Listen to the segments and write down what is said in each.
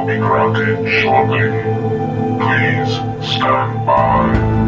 will be granted shortly. Please stand by.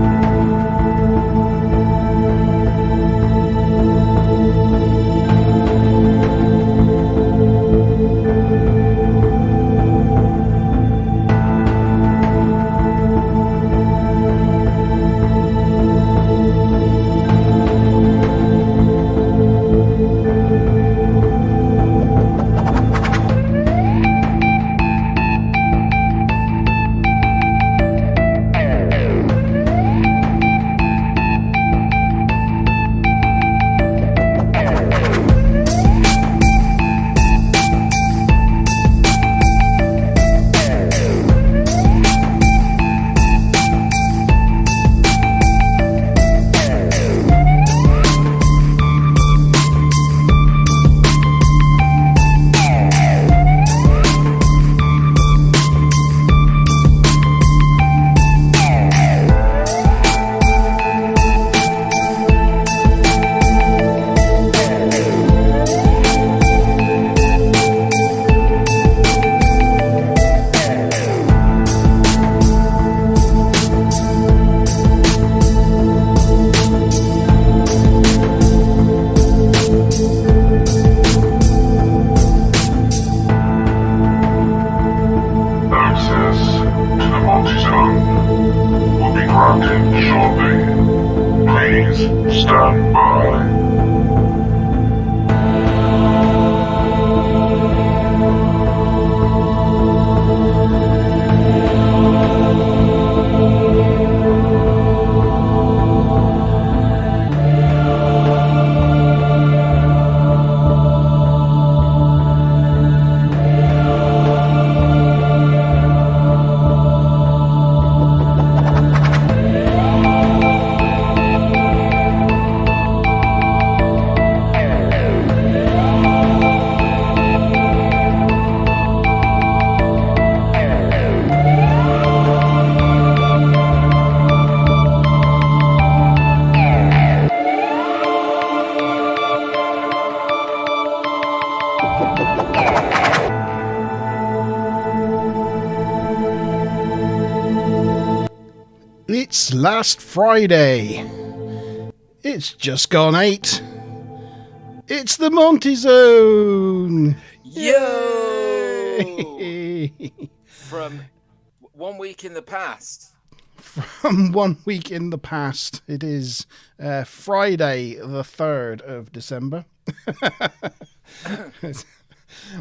It's last Friday. It's just gone 8. It's the Monte Zone. Yo! Yay! From 1 week in the past. From 1 week in the past. It is Friday, the 3rd of December. Yes.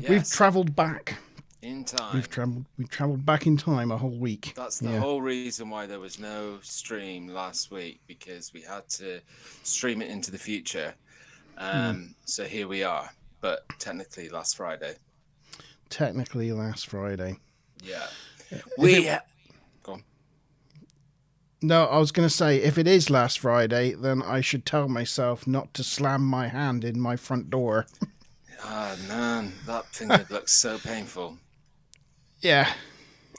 We've travelled back. In time. We've travelled back in time a whole week. That's the whole reason why there was no stream last week, because we had to stream it into the future. So here we are, but technically last Friday. Yeah. Go on. No, I was going to say, if it is last Friday, then I should tell myself not to slam my hand in my front door. Oh, man, that finger looks so painful. Yeah.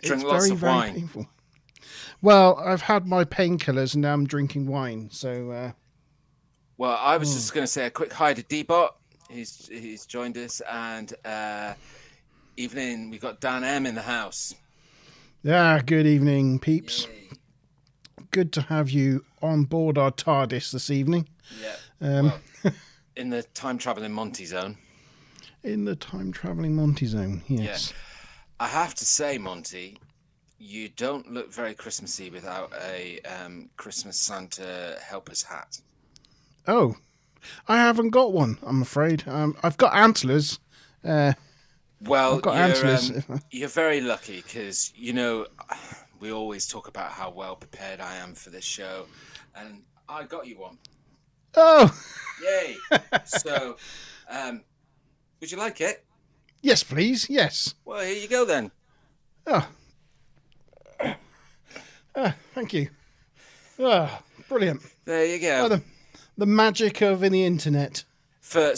Drink lots of wine. Painful. Well, I've had my painkillers and now I'm drinking wine, so... Well, I was just going to say a quick hi to D-Bot. He's joined us, and evening, we've got Dan M in the house. Yeah, good evening, peeps. Yay. Good to have you on board our TARDIS this evening. Yeah. In the time-travelling Monte Zone. In the time-travelling Monte Zone, yes. Yeah. I have to say, Monty, you don't look very Christmassy without a Christmas Santa helper's hat. Oh, I haven't got one, I'm afraid. I've got antlers. Well, antlers. You're very lucky because, you know, we always talk about how well prepared I am for this show, and I got you one. Oh! Yay! So, would you like it? Yes, please. Yes. Well, here you go then. Oh. Thank you. Oh, brilliant. There you go. Oh, the magic of the internet. For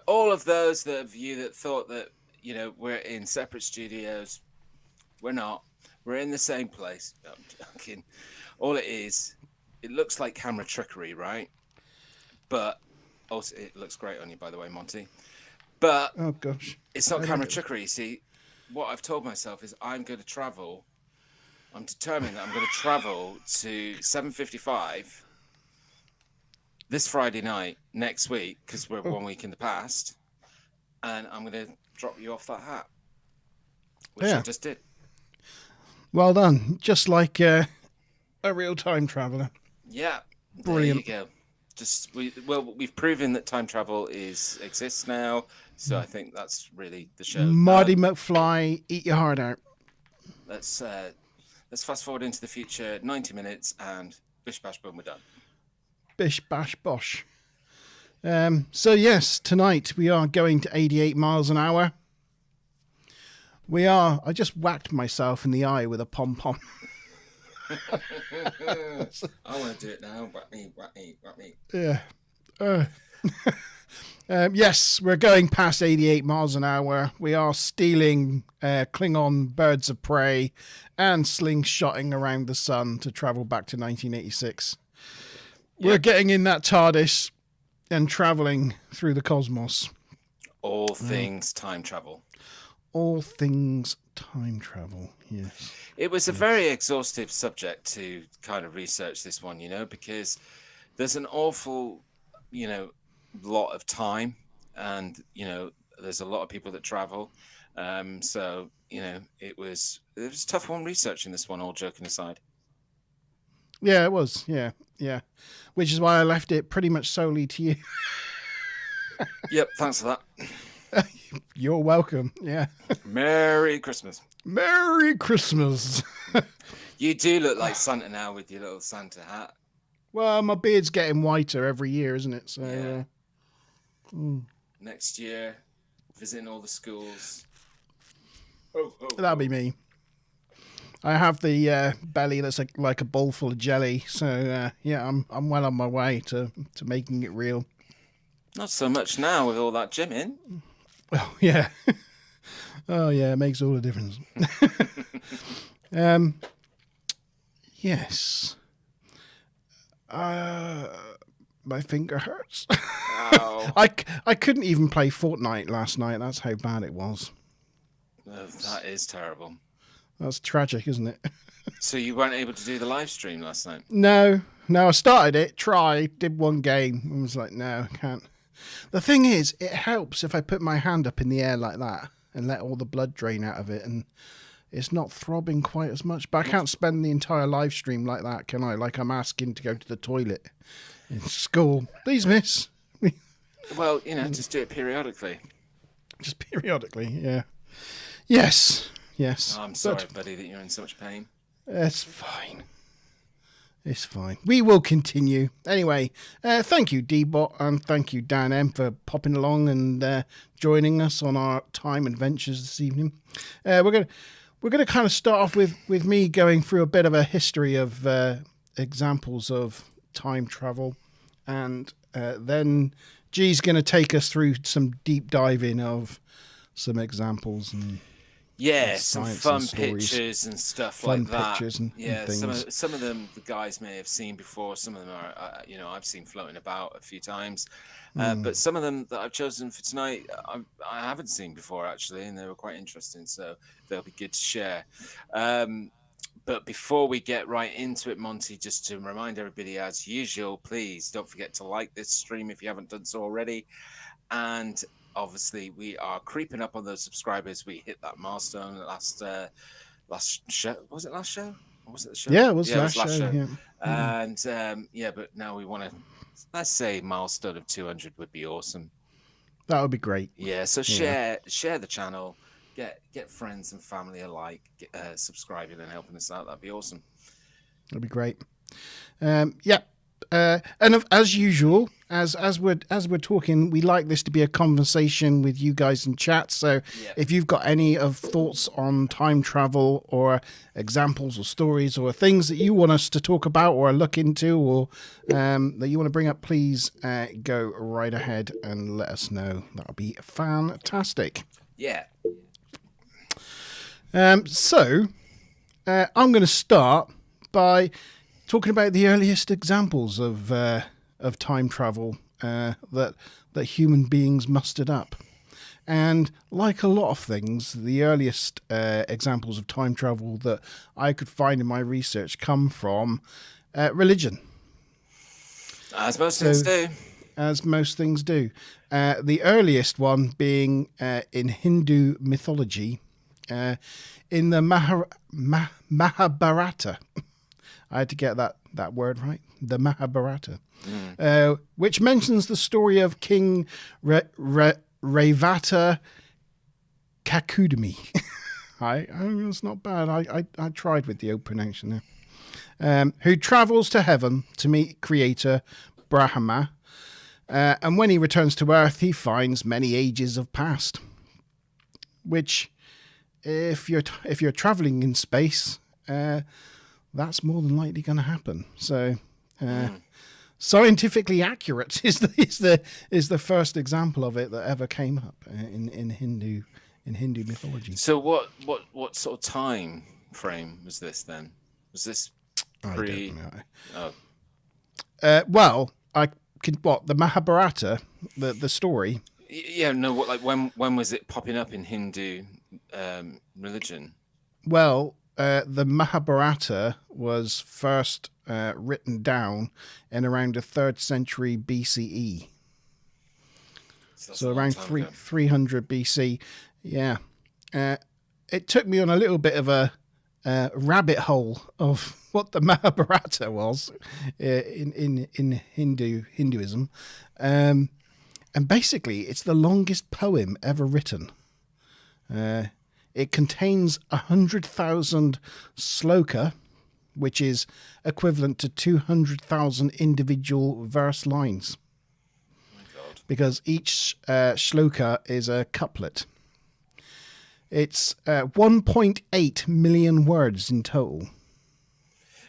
all of those of you that thought that, you know, we're in separate studios, we're not. We're in the same place. No, I'm joking. All it looks like camera trickery, right? But also, it looks great on you, by the way, Monty. But oh gosh, it's not camera trickery. You see, what I've told myself is I'm going to travel. I'm determined that I'm going to travel to 7:55 this Friday night next week, because we're 1 week in the past, and I'm going to drop you off that hat, which I just did. Well done. Just like a real time traveler. Yeah. Brilliant. There you go. We've proven that time travel exists now, so I think that's really the show. Marty McFly, eat your heart out. Let's fast forward into the future, 90 minutes, and bish bash boom, we're done. Bish bash bosh. So yes, tonight we are going to 88 miles an hour. I just whacked myself in the eye with a pom-pom. I want to do it now. Whack me. Yeah. Yes, we're going past 88 miles an hour. We are stealing Klingon birds of prey and slingshotting around the sun to travel back to 1986. Yep. We're getting in that TARDIS and traveling through the cosmos. All things time travel. All things time travel, yes. It was a very exhaustive subject to kind of research this one, because there's an awful, lot of time, and, there's a lot of people that travel. So, it was a tough one researching this one, all joking aside. Yeah, it was. Yeah. Which is why I left it pretty much solely to you. Yep, thanks for that. You're welcome. Yeah. Merry Christmas. Merry Christmas. You do look like Santa now with your little Santa hat. Well, my beard's getting whiter every year, isn't it? So yeah. Next year, visiting all the schools. That'll be me. I have the belly that's like a bowl full of jelly. So I'm well on my way to making it real. Not so much now with all that gym in. Oh, yeah. Oh, yeah, it makes all the difference. Yes. My finger hurts. Ow. I couldn't even play Fortnite last night. That's how bad it was. Oh, that is terrible. That's tragic, isn't it? So you weren't able to do the live stream last night? No, I started it, tried, did one game, and was like, no, I can't. The thing is, it helps if I put my hand up in the air like that and let all the blood drain out of it, and it's not throbbing quite as much. But I can't spend the entire live stream like that, can I? Like I'm asking to go to the toilet in school. Please, miss. Well, just do it periodically. Just periodically, yeah. Yes. Oh, I'm sorry, buddy, that you're in so much pain. It's fine. It's fine. We will continue. Anyway, thank you, D-Bot, and thank you, Dan M, for popping along and joining us on our time adventures this evening. We're gonna kind of start off with me going through a bit of a history of examples of time travel, and then G's going to take us through some deep diving of some examples and some fun pictures and stuff like that. Pictures and things. Some of them the guys may have seen before. Some of them are, I've seen floating about a few times. But some of them that I've chosen for tonight, I haven't seen before actually, and they were quite interesting. So they'll be good to share. But before we get right into it, Monty, just to remind everybody, as usual, please don't forget to like this stream if you haven't done so already. And obviously, we are creeping up on those subscribers. We hit that milestone last show. Was it last show? Or was it the show? Yeah, it was last show. Yeah. And but now we want to, let's say, milestone of 200 would be awesome. That would be great. Yeah. So share the channel. Get friends and family alike subscribing and helping us out. That'd be awesome. That'd be great. And as usual, as we're talking, we like this to be a conversation with you guys in chat. So if you've got any of thoughts on time travel or examples or stories or things that you want us to talk about or look into or that you want to bring up, please go right ahead and let us know. That'll be fantastic. Yeah. So I'm going to start by talking about the earliest examples of time travel that human beings mustered up. And like a lot of things, the earliest examples of time travel that I could find in my research come from religion. As most things do. As most things do. The earliest one being in Hindu mythology, in the Mahabharata. I had to get that word right. The Mahabharata. Which mentions the story of King Revata Kakudami. It's not bad. I tried with the pronunciation there. Who travels to heaven to meet Creator Brahma, and when he returns to Earth, he finds many ages have passed. Which, if you're traveling in space, that's more than likely going to happen. So. Scientifically accurate is the first example of it that ever came up in Hindu mythology. So what sort of time frame was this then? Was this pre? Well, the Mahabharata, the story? Yeah, no. When was it popping up in Hindu religion? Well, the Mahabharata was first written down in around the 3rd century BCE. So around 300 BC. Yeah. It took me on a little bit of a rabbit hole of what the Mahabharata was in Hinduism. And basically, it's the longest poem ever written. It contains 100,000 sloka, which is equivalent to 200,000 individual verse lines. Oh my God. Because each shloka is a couplet. It's 1.8 million words in total.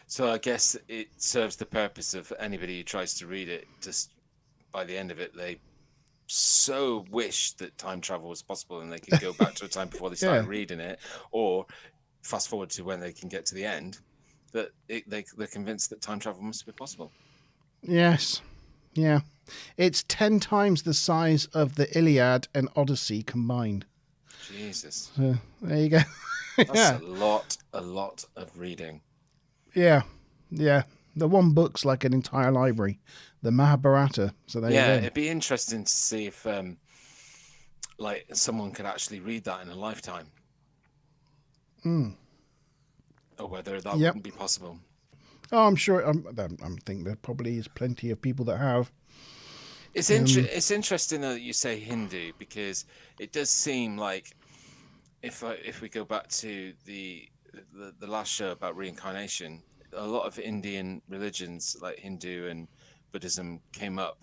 So I guess it serves the purpose of anybody who tries to read it, just by the end of it, they so wish that time travel was possible and they could go back to a time before they started reading it, or fast forward to when they can get to the end, that they're convinced that time travel must be possible. Yes. Yeah. It's 10 times the size of the Iliad and Odyssey combined. Jesus. So there you go. That's a lot of reading. Yeah. Yeah. The one book's like an entire library, the Mahabharata. So there you go. It'd be interesting to see if like someone could actually read that in a lifetime. Or whether that wouldn't be possible. Oh, I'm sure. I think there probably is plenty of people that have. It's interesting though that you say Hindu, because it does seem like if we go back to the last show about reincarnation, a lot of Indian religions like Hindu and Buddhism came up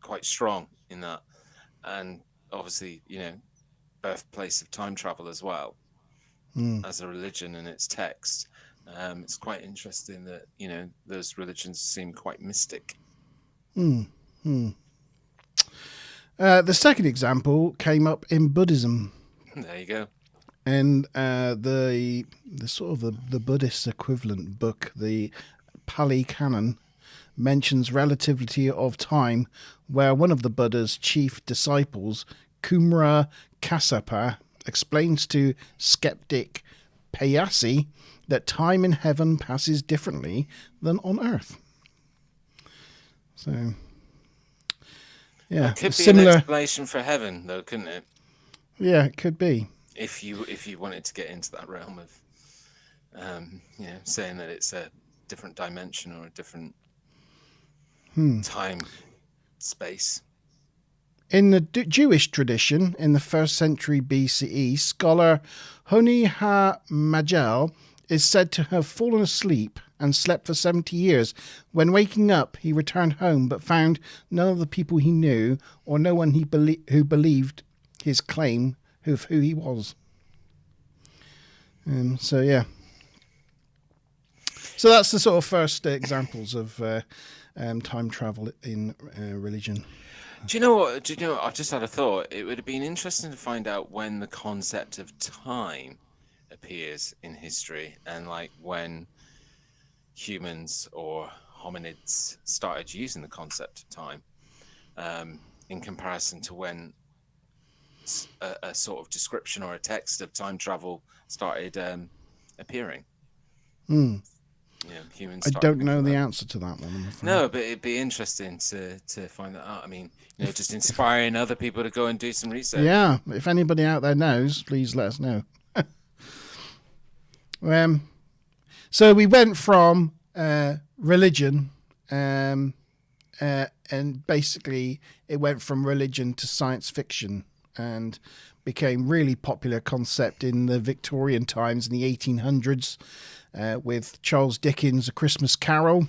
quite strong in that, and obviously birthplace of time travel as well as a religion and its text. It's quite interesting that those religions seem quite mystic. The second example came up in Buddhism. There you go. And the sort of the Buddhist equivalent book, the Pali Canon, mentions relativity of time, where one of the Buddha's chief disciples, Kumara Kassapa, explains to skeptic Payasi that time in heaven passes differently than on earth. So, yeah, it could be similar an explanation for heaven, though, couldn't it? Yeah, it could be. If you wanted to get into that realm of, saying that it's a different dimension or a different time, space. In the Jewish tradition, in the 1st century BCE, scholar Honi HaMagel is said to have fallen asleep and slept for 70 years. When waking up, he returned home but found none of the people he knew or no one who believed his claim of who he was. So that's the sort of first examples of time travel in religion. Do you know what? I've just had a thought. It would have been interesting to find out when the concept of time appears in history, and like when humans or hominids started using the concept of time, in comparison to when a sort of description or a text of time travel started appearing. Humans. I Start don't thinking know the about it. answer to that one, I'm afraid. No, but it'd be interesting to find that out. I mean, just inspiring other people to go and do some research. Yeah, if anybody out there knows, please let us know. So we went from religion, and basically it went from religion to science fiction, and became really popular concept in the Victorian times in the 1800s, with Charles Dickens' A Christmas Carol.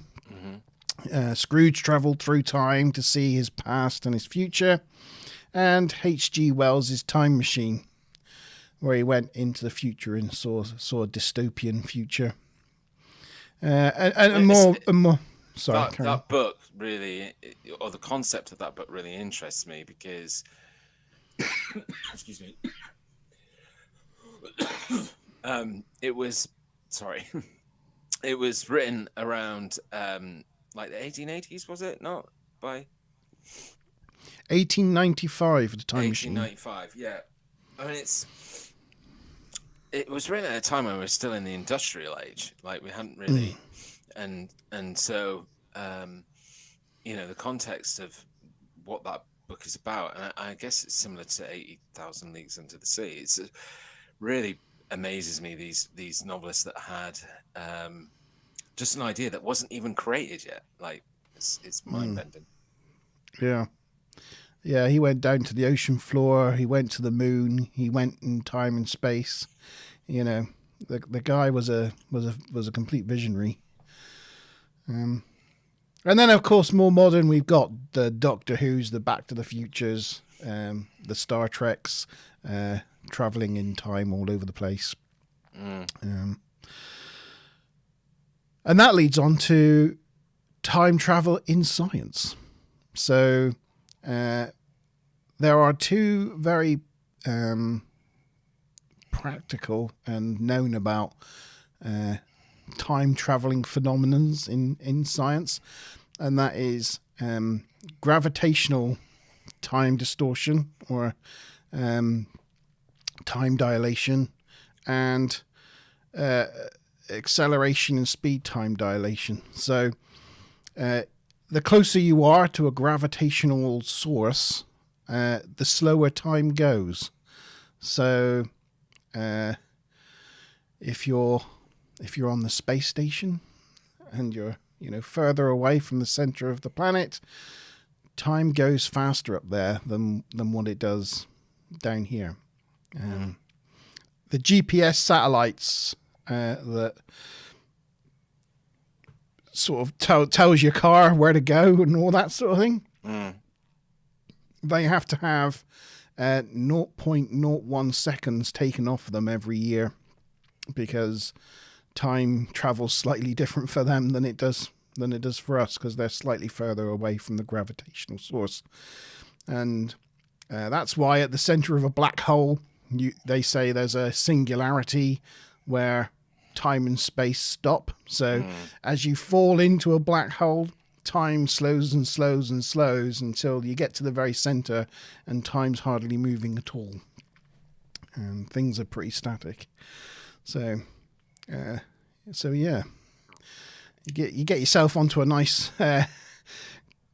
Scrooge travelled through time to see his past and his future, and H.G. Wells' Time Machine, where he went into the future and saw a dystopian future. And more. Sorry, that book really, or the concept of that book really interests me because, excuse me, it was written around like the 1880s, was it not? By 1895, the Time Machine. 1895, yeah. I mean, it was written at a time when we were still in the industrial age. Like, we hadn't really, and so the context of what that book is about, and I guess it's similar to 80,000 Leagues Under the Sea. It's really amazes me, these novelists that had just an idea that wasn't even created yet. Like, it's mind bending. Yeah, he went down to the ocean floor. He went to the moon. He went in time and space. The guy was a complete visionary. And then, of course, more modern, we've got the Doctor Who's, the Back to the Futures, the Star Treks, traveling in time all over the place. And that leads on to time travel in science. So there are two very practical and known about time traveling phenomenons in science, and that is gravitational time distortion, or time dilation, and acceleration and speed time dilation. So the closer you are to a gravitational source, the slower time goes. So if you're on the space station and you're further away from the center of the planet, time goes faster up there than what it does down here. The GPS satellites that sort of tells your car where to go and all that sort of thing, they have to have 0.01 seconds taken off them every year, because time travels slightly different for them than it does for us, because they're slightly further away from the gravitational source. And that's why at the center of a black hole, they say there's a singularity where time and space stop. So as you fall into a black hole, time slows and slows and slows until you get to the very center, and time's hardly moving at all, and things are pretty static. So yeah, you get yourself onto a nice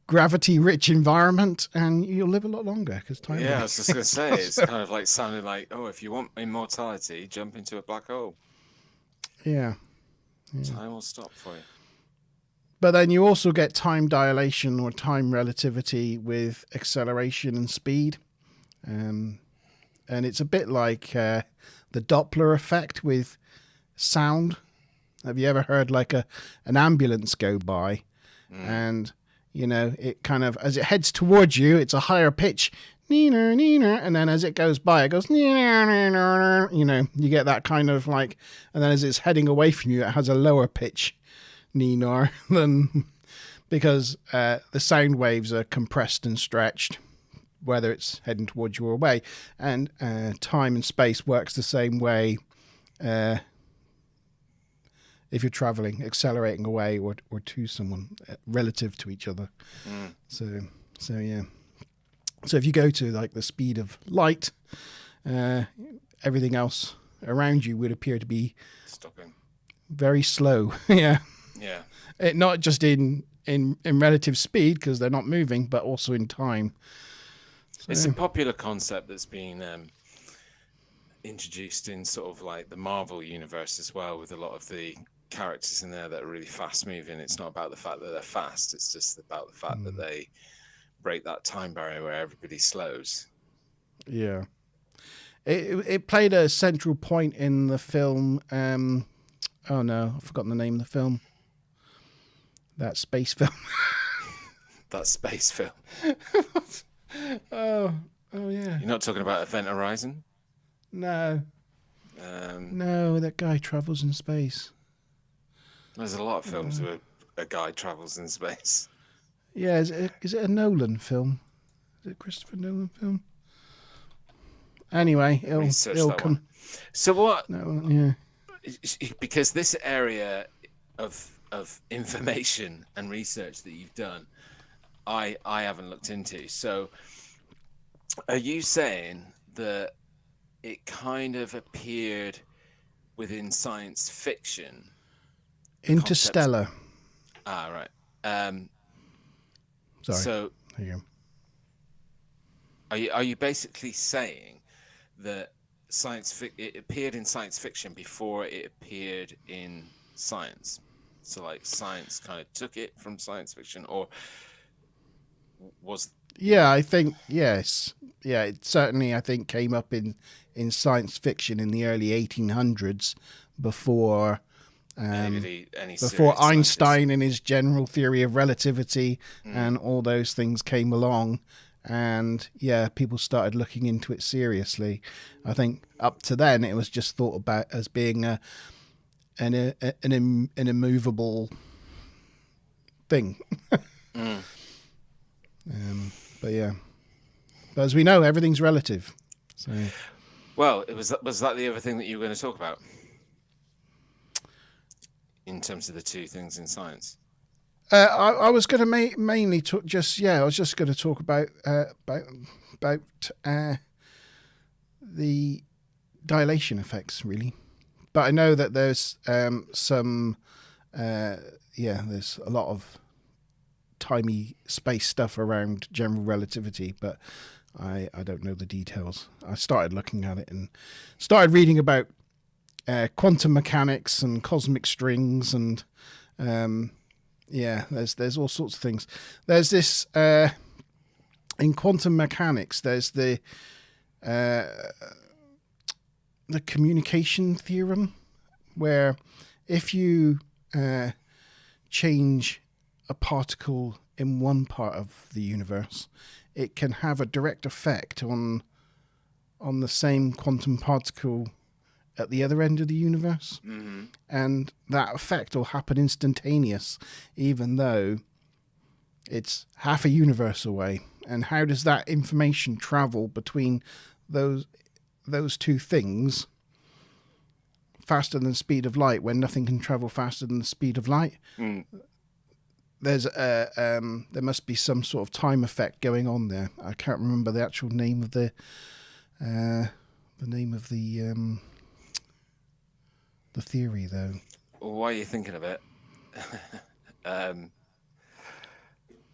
gravity-rich environment, and you'll live a lot longer, because time. Yeah, I was just gonna say, it's kind of like sounding like, oh, if you want immortality, jump into a black hole. Yeah. Time will stop for you. But then you also get time dilation or time relativity with acceleration and speed. And it's a bit like the Doppler effect with sound. Have you ever heard like an ambulance go by? And, it kind of, as it heads towards you, it's a higher pitch, neener, neener, and then as it goes by, it goes, neener, neener, you get that kind of like, and then as it's heading away from you, it has a lower pitch, neener, than, because the sound waves are compressed and stretched, whether it's heading towards you or away. And time and space works the same way if you're traveling, accelerating away or to someone relative to each other. So yeah. So if you go to like the speed of light, everything else around you would appear to be Stopping. very slow. Yeah. Yeah. Not just in relative speed because they're not moving, but also in time. So, It's a popular concept that's been introduced in sort of like the Marvel universe as well, with a lot of the characters in there that are really fast moving. It's not about the fact that they're fast, it's just about the fact that they break that time barrier where everybody slows. Yeah. It played a central point in the film. Oh no, I've forgotten the name of the film. That space film. That space film. Oh yeah. You're not talking about Event Horizon? No. No, that guy travels in space. There's a lot of films where a guy travels in space. Yeah, is it a Nolan film? Is it a Christopher Nolan film? Anyway, it'll come. One. So what? No, yeah. Because this area of information and research that you've done, I haven't looked into. So, are you saying that it kind of appeared within science fiction? Interstellar. Right. Sorry. So, there you go. are you basically saying that it appeared in science fiction before it appeared in science? So, like, science kind of took it from science fiction, or was? Yeah, I think yes. Yeah, it certainly I think came up in science fiction in the early 1800s before Einstein and his general theory of relativity and all those things came along, and yeah, people started looking into it seriously. I think up to then it was just thought about as being an immovable thing. But yeah, but as we know, everything's relative. So, well, was that the other thing that you were going to talk about in terms of the two things in science? I was going to mainly talk. I was just going to talk about the dilation effects, really. But I know that there's there's a lot of timey space stuff around general relativity, but I don't know the details. I started looking at it and started reading about quantum mechanics and cosmic strings and there's all sorts of things. There's this in quantum mechanics. There's the communication theorem, where if you change a particle in one part of the universe, it can have a direct effect on the same quantum particle at the other end of the universe. Mm-hmm. And that effect will happen instantaneous, even though it's half a universe away. And how does that information travel between those two things faster than the speed of light, when nothing can travel faster than the speed of light? There's there must be some sort of time effect going on there. I can't remember the actual name of the theory, though. Why are you thinking of it? I'd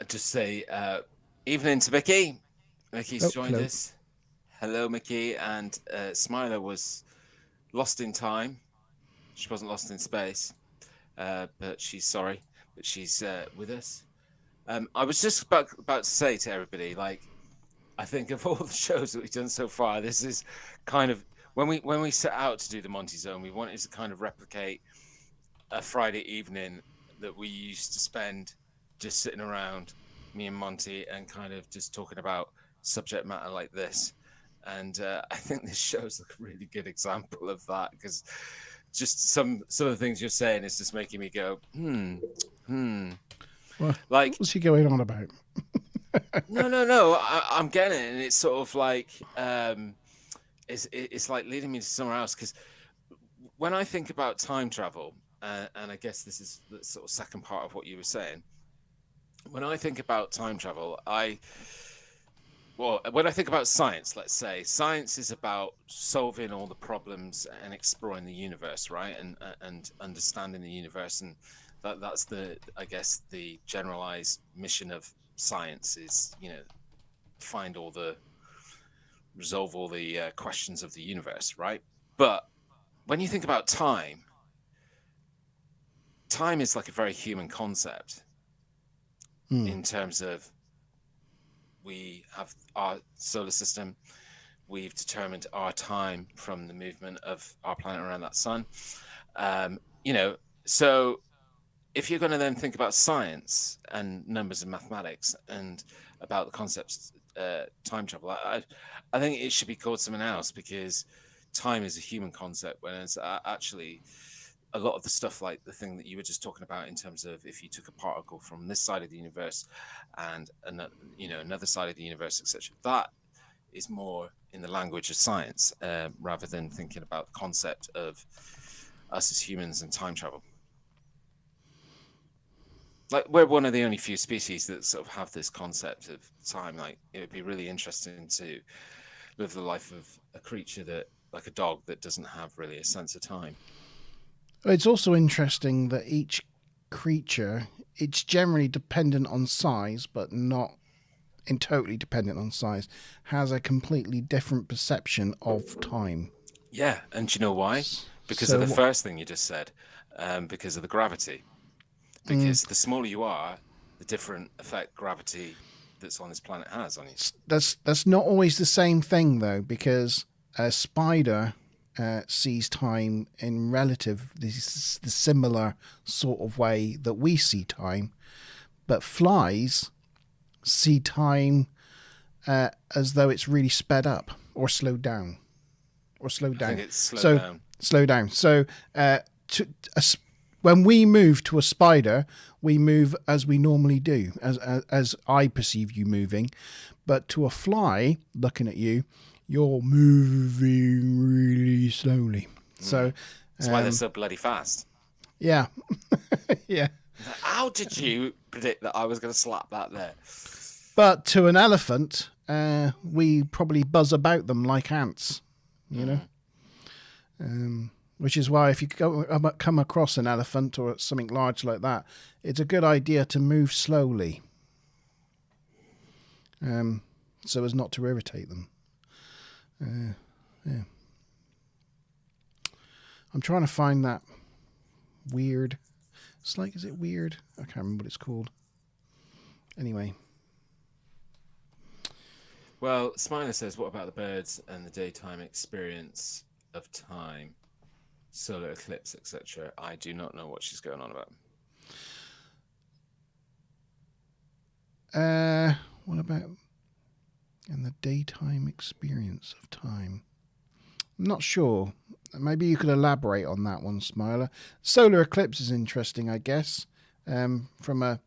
just say evening to Mickey. Mickey's joined us. Hello, Mickey. And Smiler was lost in time. She wasn't lost in space, but she's sorry. But she's with us. I was just about to say to everybody, like, I think of all the shows that we've done so far, this is kind of when we set out to do the Monte Zone, we wanted to kind of replicate a Friday evening that we used to spend just sitting around, me and Monte, and kind of just talking about subject matter like this. And I think this show's a really good example of that, because just some of the things you're saying is just making me go, Well, like, what's he going on about? No. I'm getting it, and it's sort of like it's like leading me to somewhere else. Because when I think about time travel, and I guess this is the sort of second part of what you were saying. When I think about time travel, Well, when I think about science, let's say science is about solving all the problems and exploring the universe, right? And understanding the universe, and that's the, I guess, the generalized mission of science is, find all the resolve all the questions of the universe, right? But when you think about time is like a very human concept in terms of we have our solar system. We've determined our time from the movement of our planet around that sun. So if you're going to then think about science and numbers and mathematics and about the concepts, time travel, I think it should be called something else, because time is a human concept when it's actually a lot of the stuff, like the thing that you were just talking about in terms of if you took a particle from this side of the universe and another side of the universe, etc., that is more in the language of science, rather than thinking about the concept of us as humans and time travel. Like, we're one of the only few species that sort of have this concept of time. Like, it would be really interesting to live the life of a creature that, like a dog, that doesn't have really a sense of time. It's also interesting that each creature, it's generally dependent on size, but not totally dependent on size, has a completely different perception of time. Yeah, and do you know why? Because of the first thing you just said, because of the gravity. Because the smaller you are, the different effect gravity that's on this planet has on you. That's not always the same thing, though, because a spider sees time in the similar sort of way that we see time, but flies see time as though it's really sped up or slowed down. I think it's slowed down. Slow down. So when we move to a spider, we move as we normally do, as I perceive you moving. But to a fly looking at you, you're moving really slowly. So that's why they're so bloody fast. Yeah. Yeah. How did you predict that I was going to slap that there? But to an elephant, we probably buzz about them like ants, you know? Which is why if you come across an elephant or something large like that, it's a good idea to move slowly, so as not to irritate them. Yeah. I'm trying to find that weird. It's like, is it weird? I can't remember what it's called. Anyway. Well, Smiler says, what about the birds and the daytime experience of time? Solar eclipse, etc. I do not know what she's going on about. What about in the daytime experience of time? I'm not sure. Maybe you could elaborate on that one, Smiler. Solar eclipse is interesting, I guess, from a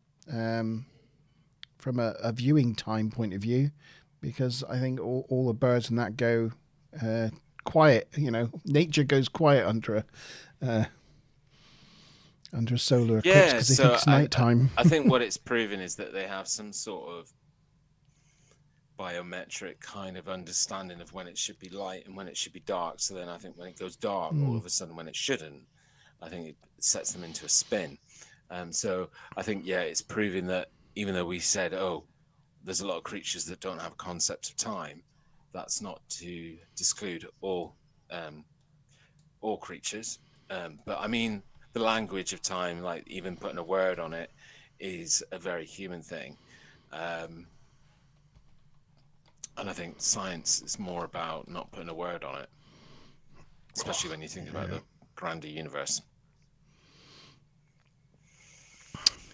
viewing time point of view, because I think all the birds and that go quiet. You know, nature goes quiet under a solar eclipse because they think it's nighttime. I think what it's proven is that they have some sort of biometric kind of understanding of when it should be light and when it should be dark. So then I think when it goes dark, all of a sudden when it shouldn't, I think it sets them into a spin. So I think, yeah, it's proving that even though we said, oh, there's a lot of creatures that don't have a concept of time, that's not to disclude all creatures. But I mean, the language of time, like even putting a word on it, is a very human thing. And I think science is more about not putting a word on it, especially when you think about the grander universe.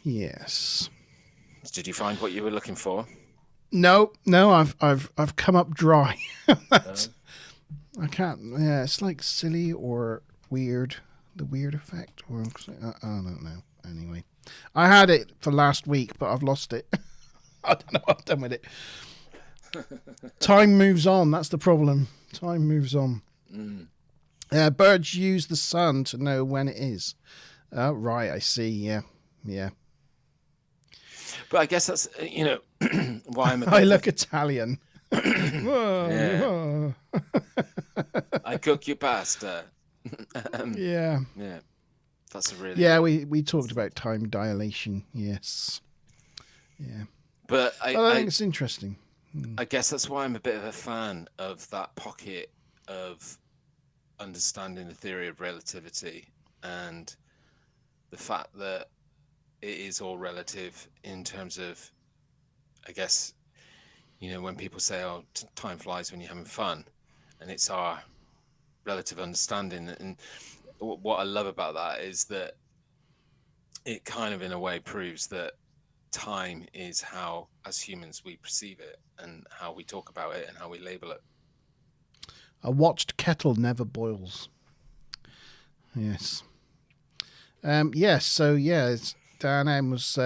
Yes. Did you find what you were looking for? No, I've come up dry. I can't. Yeah, it's like silly or weird. The weird effect, or I don't know. Anyway, I had it for last week, but I've lost it. I don't know what I've done with it. Time moves on. That's the problem. Time moves on. Birds use the sun to know when it is. Right, I see. Yeah. But I guess that's why I'm. I look Italian. Whoa, I cook your pasta. yeah. Yeah, that's a really Yeah, we talked about time dilation. Yes. Yeah. But Well, I think it's interesting. I guess that's why I'm a bit of a fan of that pocket of understanding the theory of relativity and the fact that it is all relative in terms of, I guess, when people say, oh, time flies when you're having fun, and it's our relative understanding. And what I love about that is that it kind of, in a way, proves that time is how, as humans, we perceive it and how we talk about it and how we label it. A watched kettle never boils. Yes. Yes. So Dan M was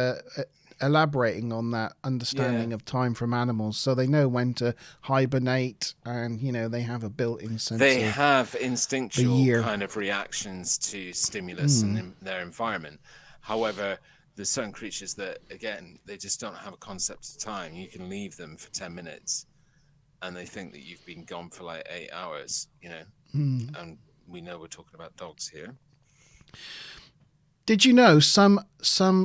elaborating on that understanding of time from animals, so they know when to hibernate, and they have a built-in sense. They have instinctual kind of reactions to stimulus and in their environment. However, there's certain creatures that, again, they just don't have a concept of time. You can leave them for 10 minutes and they think that you've been gone for like 8 hours, and we know we're talking about dogs here. Did you know some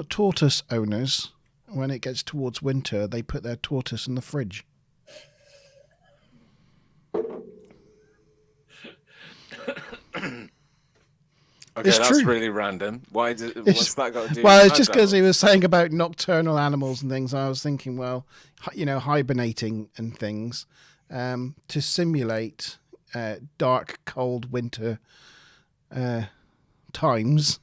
tortoise owners, when it gets towards winter, they put their tortoise in the fridge? Okay, it's that's true. really random. What's that got to do? Well, it's just because he was saying about nocturnal animals and things. I was thinking, well, hibernating and things to simulate dark, cold winter times.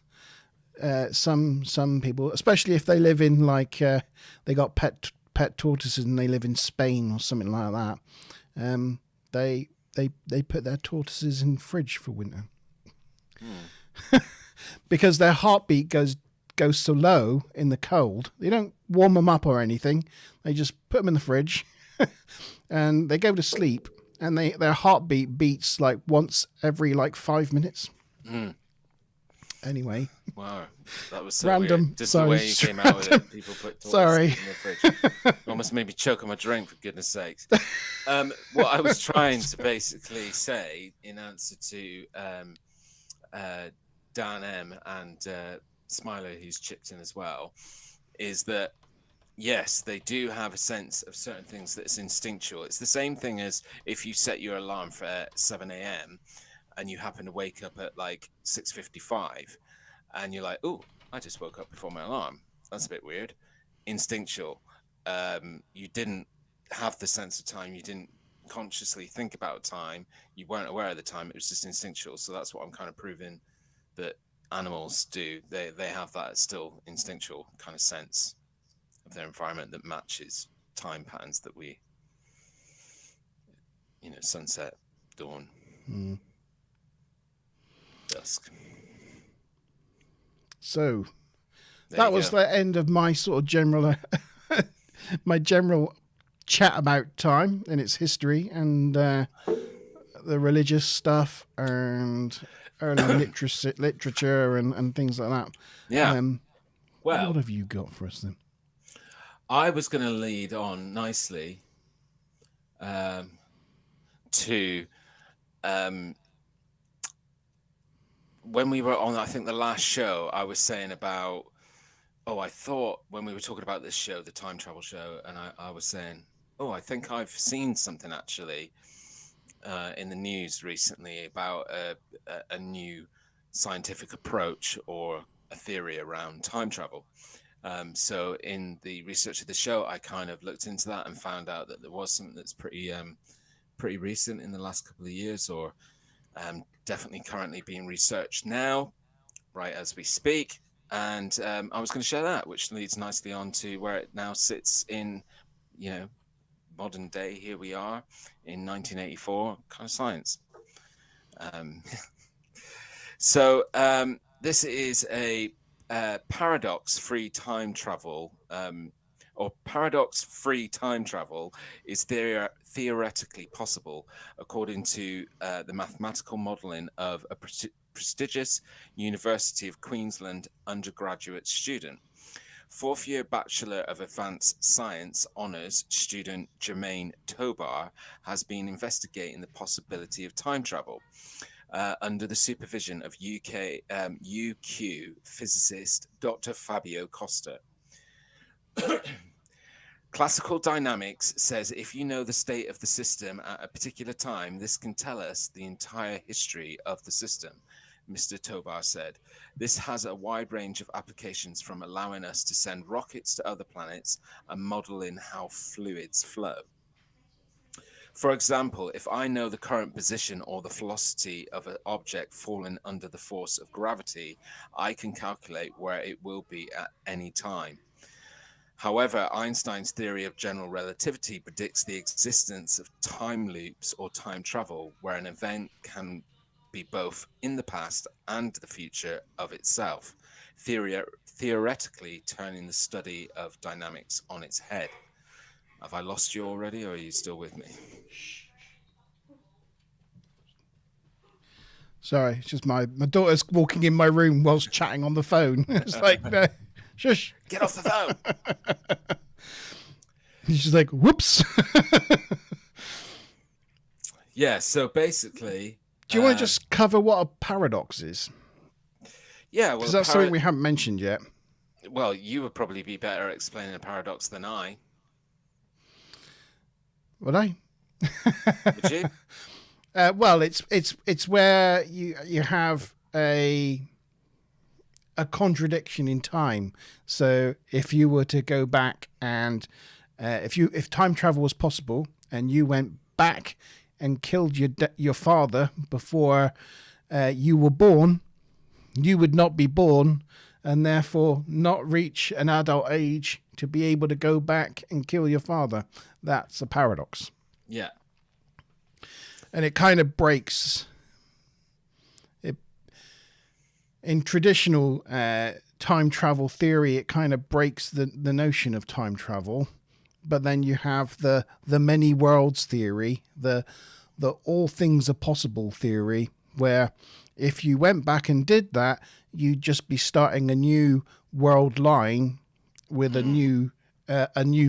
Some people, especially if they live in they got pet tortoises and they live in Spain or something like that. They put their tortoises in fridge for winter. Because their heartbeat goes so low in the cold. They don't warm them up or anything. They just put them in the fridge and they go to sleep, and their heartbeat beats like once every 5 minutes. Anyway. Wow, that was so random. Weird. Just the way you came out with it. People put tortoises in the fridge. Almost made me choke on my drink, for goodness sakes. What I was trying to basically say in answer to Dan M and Smiler, who's chipped in as well, is that yes, they do have a sense of certain things that's instinctual. It's the same thing as if you set your alarm for 7 a.m. and you happen to wake up at 6:55 and you're like, oh, I just woke up before my alarm. That's a bit weird. Instinctual. You didn't have the sense of time. You didn't consciously think about time. You weren't aware of the time. It was just instinctual. So that's what I'm kind of proving that animals do. They have that still instinctual kind of sense of their environment that matches time patterns that we, sunset, dawn, dusk. So that was the end of my sort of general chat about time and its history and the religious stuff and early literature and things like that. Yeah. Well, what have you got for us then? I was going to lead on nicely to when we were on, I think the last show, I was saying about, I thought when we were talking about this show, the time travel show, and I was saying, I think I've seen something actually in the news recently about a new scientific approach or a theory around time travel. So in the research of the show, I kind of looked into that and found out that there was something that's pretty recent in the last couple of years, or definitely currently being researched now, right as we speak. And I was going to share that, which leads nicely on to where it now sits in, modern day. Here we are in 1984, kind of science. So this is a paradox-free time travel, or paradox-free time travel is theoretically possible, according to the mathematical modelling of a prestigious University of Queensland undergraduate student. Fourth-year Bachelor of Advanced Science Honours student Jermaine Tobar has been investigating the possibility of time travel under the supervision of UQ physicist Dr. Fabio Costa. Classical dynamics says if you know the state of the system at a particular time, this can tell us the entire history of the system, Mr. Tobar said. This has a wide range of applications, from allowing us to send rockets to other planets and modeling how fluids flow. For example, if I know the current position or the velocity of an object falling under the force of gravity, I can calculate where it will be at any time. However, Einstein's theory of general relativity predicts the existence of time loops or time travel, where an event can be both in the past and the future of itself, theoretically turning the study of dynamics on its head. Have I lost you already, or are you still with me? Sorry, it's just my daughter's walking in my room whilst chatting on the phone. It's like, no, shush. Get off the phone! She's like, whoops. Yeah, so basically... Do you want to just cover what a paradox is? Yeah, well... Because that's something we haven't mentioned yet. Well, you would probably be better at explaining a paradox than I. Would I? Would you? Well, it's where you have a contradiction in time. So if you were to go back and if time travel was possible and you went back and killed your father before you were born, you would not be born and therefore not reach an adult age to be able to go back and kill your father. That's a paradox. Yeah. And it kind of breaks it in traditional time travel theory. It kind of breaks the notion of time travel, but then you have the many worlds theory, the all things are possible theory, where if you went back and did that, you'd just be starting a new world line with a new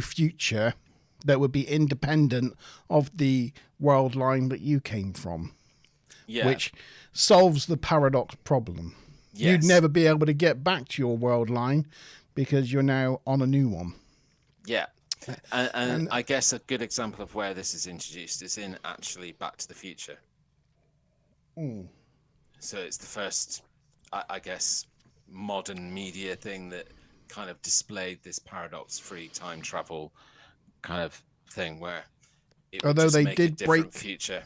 future that would be independent of the world line that you came from, which solves the paradox problem. Yes. You'd never be able to get back to your world line because you're now on a new one. Yeah. And I guess a good example of where this is introduced is in actually Back to the Future. So it's the first, I guess, modern media thing that kind of displayed this paradox-free time travel kind of thing, where it would just make a different future.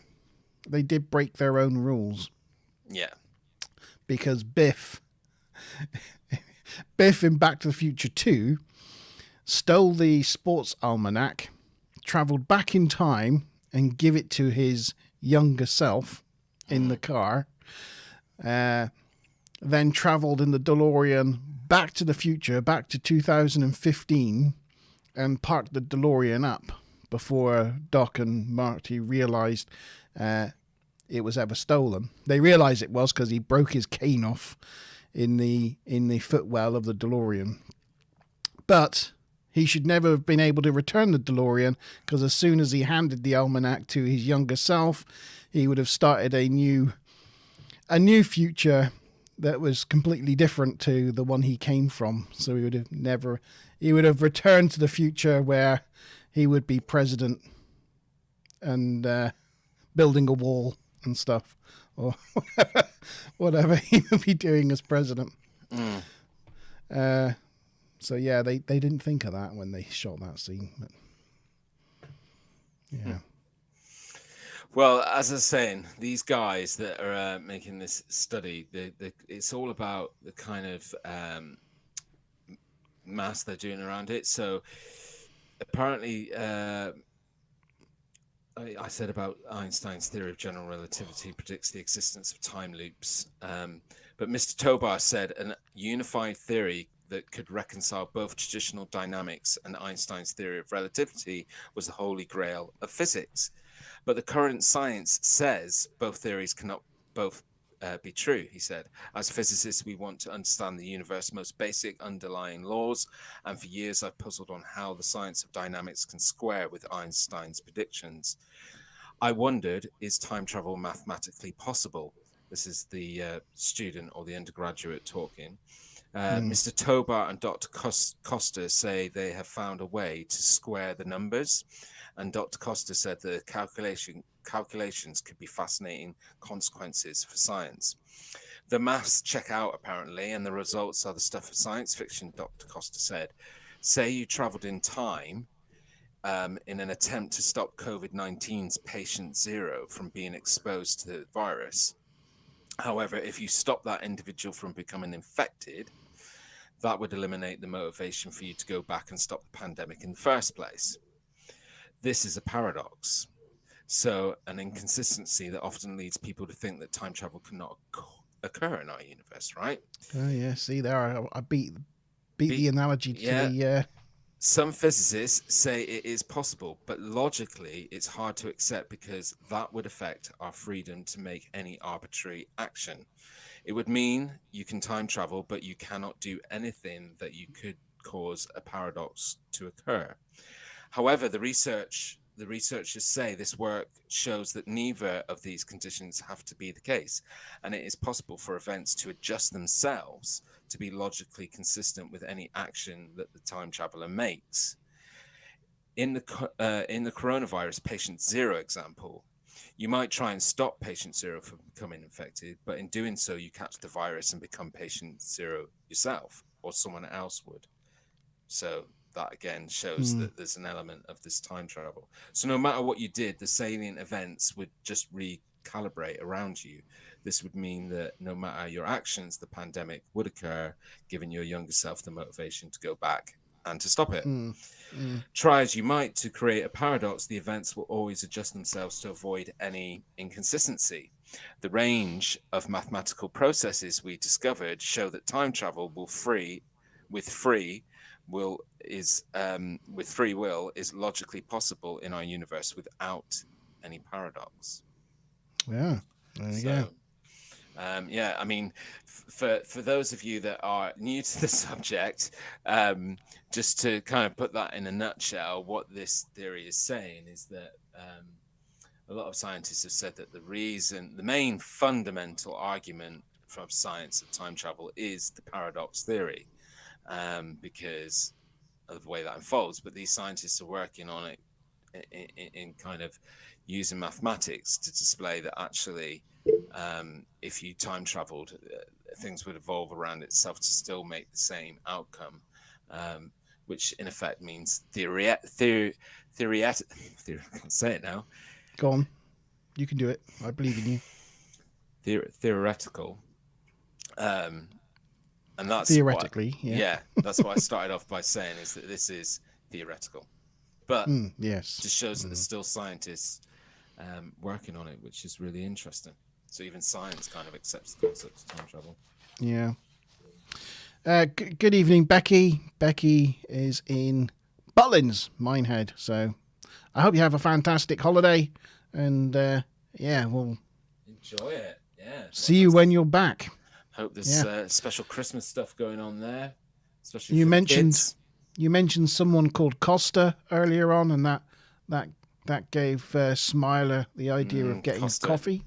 They did break their own rules. Yeah. Because Biff in Back to the Future 2 stole the sports almanac, travelled back in time and give it to his younger self in the car, then travelled in the DeLorean back to the future, back to 2015, and parked the DeLorean up before Doc and Marty realised it was ever stolen. They realised it was because he broke his cane off in the footwell of the DeLorean. But he should never have been able to return the DeLorean, because as soon as he handed the almanac to his younger self, he would have started a new future that was completely different to the one he came from. So he would have returned to the future where he would be president and building a wall and stuff, or whatever he would be doing as president. So yeah, they didn't think of that when they shot that scene. But yeah. Well, as I was saying, these guys that are making this study, it's all about the kind of maths they're doing around it. So apparently, I said about Einstein's theory of general relativity predicts the existence of time loops. But Mr. Tobar said a unified theory that could reconcile both traditional dynamics and Einstein's theory of relativity was the holy grail of physics. But the current science says both theories cannot both be true, he said. As physicists, we want to understand the universe's most basic underlying laws, and for years I've puzzled on how the science of dynamics can square with Einstein's predictions. I wondered, is time travel mathematically possible? This is the student or the undergraduate talking. Mr. Tobar and Dr. Costa say they have found a way to square the numbers, and Dr. Costa said the calculations could be fascinating consequences for science. The maths check out, apparently, and the results are the stuff of science fiction, Dr. Costa said. Say you traveled in time in an attempt to stop COVID-19's patient zero from being exposed to the virus. However, if you stop that individual from becoming infected, that would eliminate the motivation for you to go back and stop the pandemic in the first place. This is a paradox. So an inconsistency that often leads people to think that time travel cannot occur in our universe, right? Oh, yeah. See, there I beat the analogy to the... Some physicists say it is possible, but logically it's hard to accept because that would affect our freedom to make any arbitrary action. It would mean you can time travel, but you cannot do anything that you could cause a paradox to occur. However, the researchers say this work shows that neither of these conditions have to be the case, and it is possible for events to adjust themselves to be logically consistent with any action that the time traveler makes. In the coronavirus patient zero example, you might try and stop patient zero from becoming infected, but in doing so, you catch the virus and become patient zero yourself, or someone else would. So that again shows that there's an element of this time travel. So no matter what you did, the salient events would just recalibrate around you. This would mean that no matter your actions, the pandemic would occur, giving your younger self the motivation to go back and to stop it. Try as you might to create a paradox, the events will always adjust themselves to avoid any inconsistency. The range of mathematical processes we discovered show that time travel with free will is logically possible in our universe without any paradox. Yeah, there you go. I mean, for those of you that are new to the subject, just to kind of put that in a nutshell, what this theory is saying is that a lot of scientists have said that the main fundamental argument from science of time travel is the paradox theory, because of the way that unfolds. But these scientists are working on it in kind of using mathematics to display that actually, if you time traveled, things would evolve around itself to still make the same outcome, which in effect means I can't say it now. Go on. You can do it. I believe in you. Theoretical. And that's theoretically, that's what I started off by saying, is that this is theoretical. But yes, just shows that there's still scientists working on it, which is really interesting. So even science kind of accepts the concept of time travel. Yeah. Good evening, Becky. Becky is in Butlins, Minehead. So I hope you have a fantastic holiday, and we'll enjoy it. Yeah. See you when you're back. Hope there's special Christmas stuff going on there. Especially you for mentioned the kids. You mentioned someone called Costa earlier on, and that gave Smiler the idea of getting Costa. a coffee.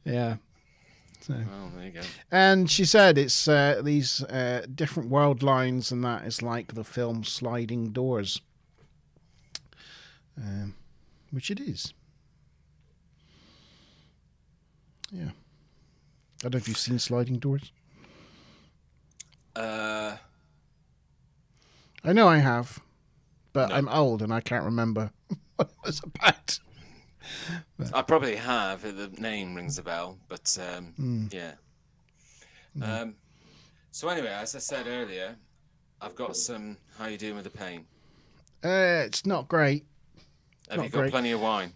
Yeah. So. Oh, there you go. And she said it's these different world lines, and that is like the film Sliding Doors, which it is. Yeah. I don't know if you've seen Sliding Doors. I know I have, but I'm old and I can't remember what it was about. I probably have. The name rings a bell, but yeah. So anyway, as I said earlier, I've got some. How you doing with the pain? It's not great. Have you got plenty of wine?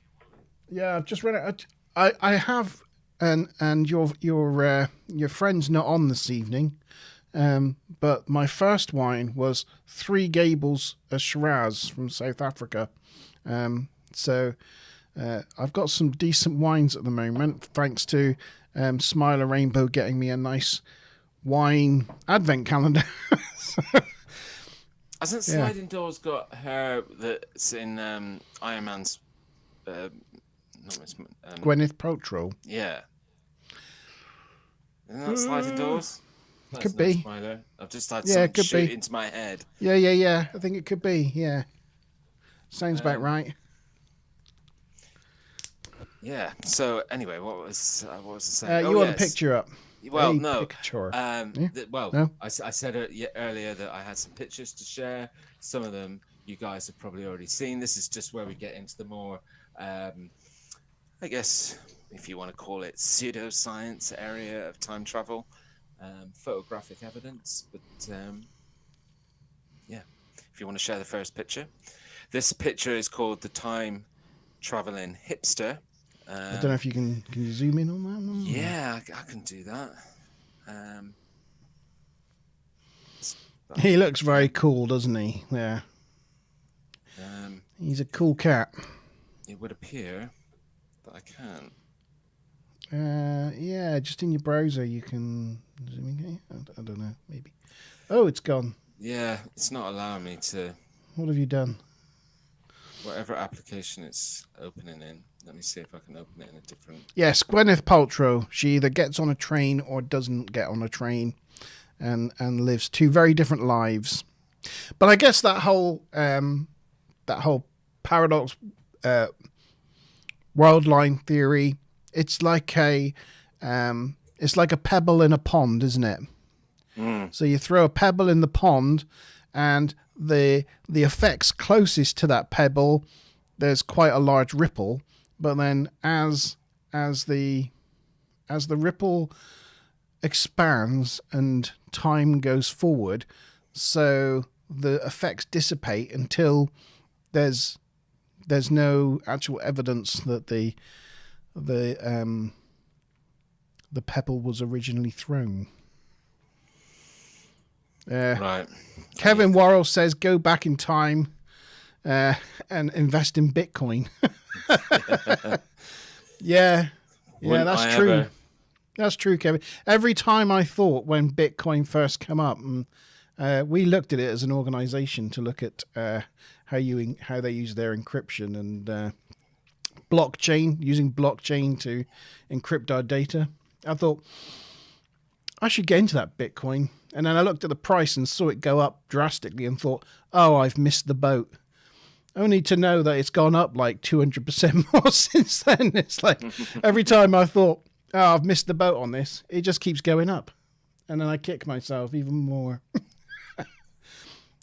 Yeah, I've just read it. I have, and your friend's not on this evening. But my first wine was Three Gables, a Shiraz from South Africa. So I've got some decent wines at the moment, thanks to Smiler Rainbow getting me a nice wine advent calendar. Hasn't Sliding Doors got her that's in Iron Man's... Gwyneth Paltrow? Yeah. Isn't that Sliding Doors? That's Could be. Spoiler. I've just had something shoot into my head. Yeah. I think it could be, yeah. Sounds about right. Yeah. So anyway, what was I saying? You want a picture up? Well, a no. Picture. No? I said earlier that I had some pictures to share. Some of them you guys have probably already seen. This is just where we get into the more, I guess, if you want to call it, pseudoscience area of time travel, photographic evidence. But yeah, if you want to share the first picture. This picture is called the Time Traveling Hipster. I don't know if you can you zoom in on that one? Yeah, I can do that. He looks very cool, doesn't he? Yeah. He's a cool cat. It would appear that I can't. Yeah, just in your browser you can zoom in. I don't know, maybe. Oh, it's gone. Yeah, it's not allowing me to. What have you done? Whatever application it's opening in. Let me see if I can open it in a different... Yes, Gwyneth Paltrow. She either gets on a train or doesn't get on a train and lives two very different lives. But I guess that whole paradox world line theory, it's like a pebble in a pond, isn't it? So you throw a pebble in the pond and the effects closest to that pebble, there's quite a large ripple. But then as the ripple expands and time goes forward, so the effects dissipate until there's no actual evidence that the pebble was originally thrown. Right. Kevin Worrell says go back in time and invest in Bitcoin. Yeah, that's true. That's true, Kevin. Every time I thought when Bitcoin first came up, we looked at it as an organization to look at how they use their encryption and using blockchain to encrypt our data. I thought I should get into that Bitcoin. And then I looked at the price and saw it go up drastically and thought, oh, I've missed the boat. Only to know that it's gone up like 200% more since then. It's like every time I thought, oh, I've missed the boat on this, it just keeps going up. And then I kick myself even more.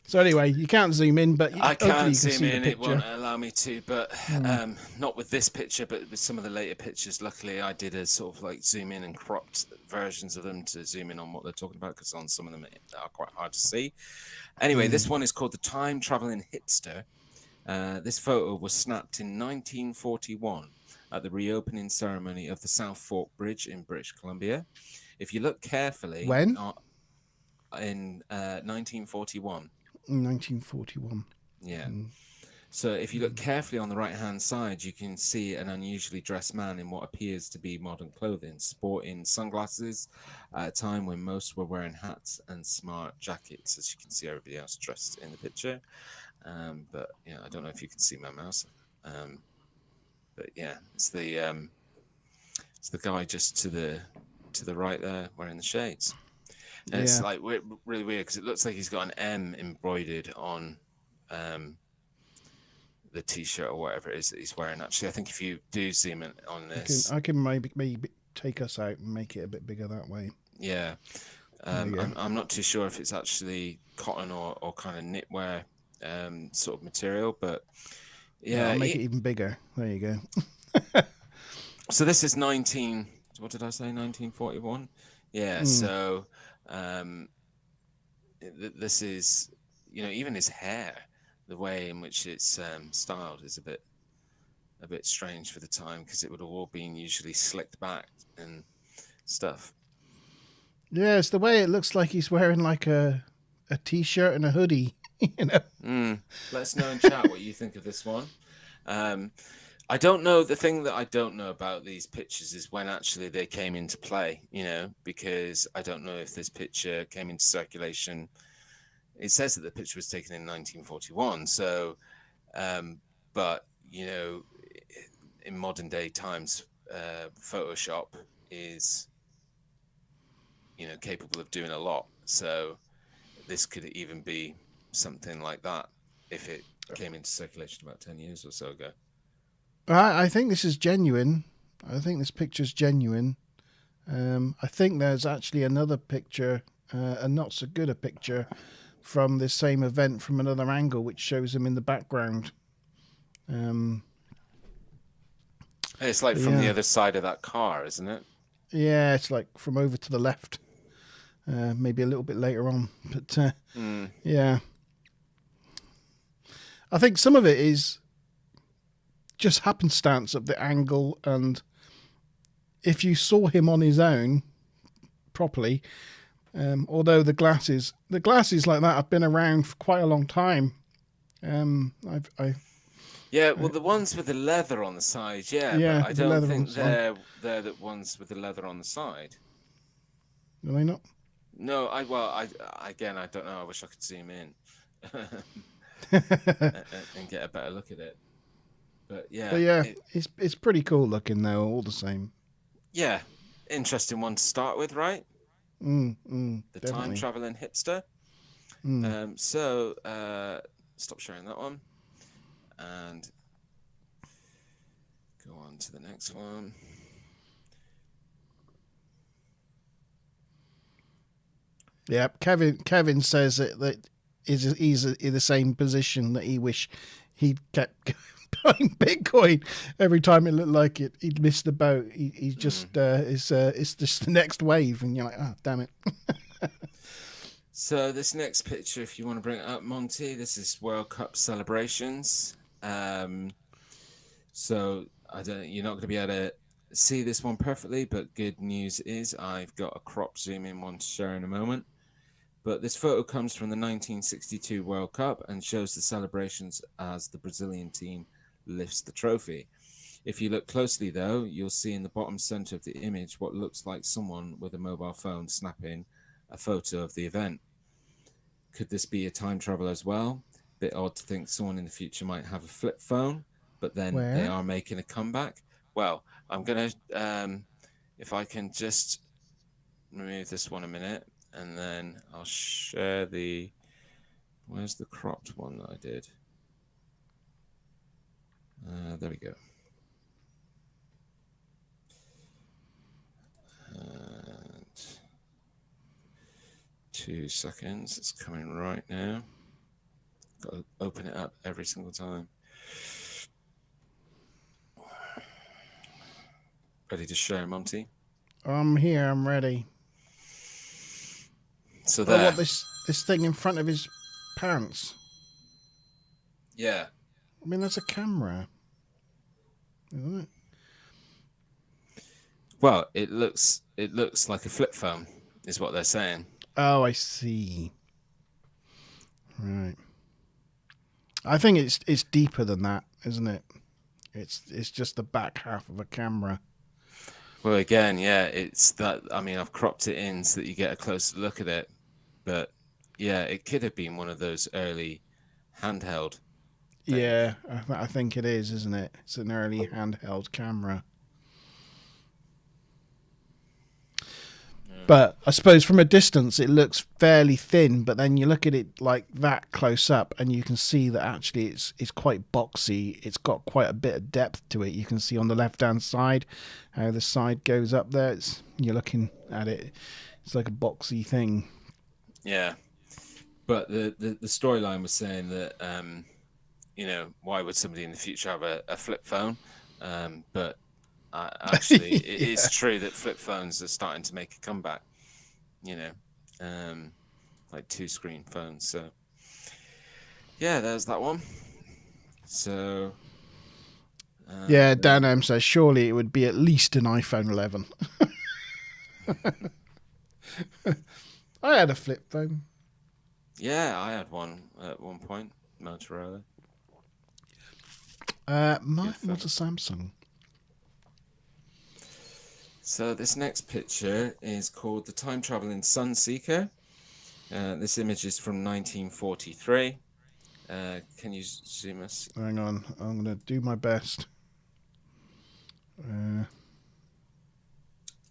So anyway, you can't zoom in, but I can't zoom see in. It won't allow me to, but not with this picture, but with some of the later pictures. Luckily, I did a sort of like zoom in and cropped versions of them to zoom in on what they're talking about, because on some of them they are quite hard to see. Anyway, this one is called the Time Traveling Hipster. This photo was snapped in 1941 at the reopening ceremony of the South Fork Bridge in British Columbia. If you look carefully, when in 1941. 1941. Yeah. So if you look carefully on the right-hand side, you can see an unusually dressed man in what appears to be modern clothing, sporting sunglasses at a time when most were wearing hats and smart jackets. As you can see, everybody else dressed in the picture. But yeah, I don't know if you can see my mouse. But yeah, it's the guy just to the right there wearing the shades. And it's like really weird because it looks like he's got an M embroidered on the t-shirt or whatever it is that he's wearing. Actually, I think if you do zoom in on this, I can maybe take us out and make it a bit bigger that way. Yeah, I'm not too sure if it's actually cotton or kind of knitwear sort of material, but yeah, I'll make it even bigger. There you go. So this is what did I say? 1941. Yeah. So this is, even his hair, the way in which it's styled is a bit strange for the time, because it would have all been usually slicked back and stuff. Yeah, it's the way it looks like he's wearing like a t-shirt and a hoodie. Let us know in chat what you think of this one. I don't know. The thing that I don't know about these pictures is when actually they came into play, because I don't know if this picture came into circulation. It says that the picture was taken in 1941. So, but, in modern day times, Photoshop is, capable of doing a lot. So this could even be something like that if it came into circulation about 10 years or so ago. I think this is genuine. I think this picture's genuine. I think there's actually another picture, a not so good a picture, from this same event from another angle, which shows him in the background. It's like from the other side of that car, isn't it? Yeah, it's like from over to the left. Maybe a little bit later on. But, yeah. I think some of it is just happenstance of the angle, and if you saw him on his own properly, although the glasses like that have been around for quite a long time. Yeah, well, the ones with the leather on the side, yeah, but I don't think they're the ones with the leather on the side. Are they not? No, I don't know. I wish I could zoom in and get a better look at it. But yeah, it's pretty cool looking though, all the same. Yeah, interesting one to start with, right? The definitely. time traveling hipster. Stop sharing that one and go on to the next one. Yeah, Kevin says that he's in the same position, that he wish he'd kept buying Bitcoin every time it looked like he'd missed the boat. He's just it's just the next wave, and you're like, oh, damn it. So this next picture, if you want to bring it up, Monte, this is World Cup celebrations. So you're not going to be able to see this one perfectly, but good news is I've got a crop zoom in one to share in a moment. But this photo comes from the 1962 World Cup and shows the celebrations as the Brazilian team lifts the trophy. If you look closely, though, you'll see in the bottom center of the image what looks like someone with a mobile phone snapping a photo of the event. Could this be a time travel as well? Bit odd to think someone in the future might have a flip phone, but then they are making a comeback. Well, I'm going to, if I can just remove this one a minute, and then I'll share where's the cropped one that I did? There we go. And 2 seconds, it's coming right now. Got to open it up every single time. Ready to share, Monty? I'm here, I'm ready. So there. What, this thing in front of his pants? Yeah. I mean, that's a camera, isn't it? Well, it looks like a flip phone, is what they're saying. Oh, I see. Right. I think it's deeper than that, isn't it? It's just the back half of a camera. Well, again, yeah, it's that. I mean, I've cropped it in so that you get a closer look at it. But yeah, it could have been one of those early handheld things. Yeah, I think it is, isn't it? It's an early handheld camera. But I suppose from a distance it looks fairly thin, but then you look at it like that close up and you can see that actually it's quite boxy. It's got quite a bit of depth to it. You can see on the left-hand side how the side goes up there. You're looking at it. It's like a boxy thing. Yeah. But the storyline was saying that, why would somebody in the future have a flip phone? But actually, it is true that flip phones are starting to make a comeback, like 2-screen phones. So, yeah, there's that one. So, Dan M says, surely it would be at least an iPhone 11. I had a flip phone. Yeah, I had one at one point, Motorola. Mine was a Samsung. So this next picture is called the Time Traveling Sun Seeker. This image is from 1943. Can you zoom us? Hang on, I'm going to do my best.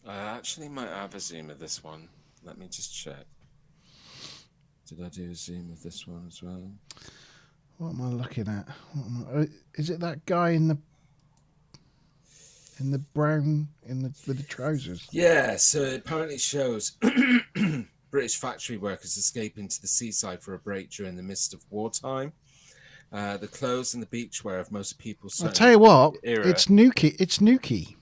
I actually might have a zoom of this one. Let me just check. Did I do a zoom of this one as well? What am I looking at? Is it that guy in the brown with the trousers? Yeah, so it apparently shows British factory workers escaping to the seaside for a break during the midst of wartime. The clothes and the beachwear of most people. I'll tell you what, era. it's Nuki. It's Nuki.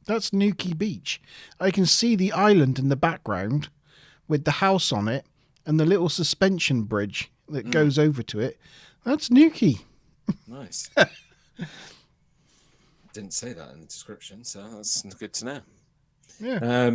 That's Nuki Beach. I can see the island in the background with the house on it and the little suspension bridge that goes over to it. That's Nuki. Nice. Didn't say that in the description, so that's good to know. Yeah.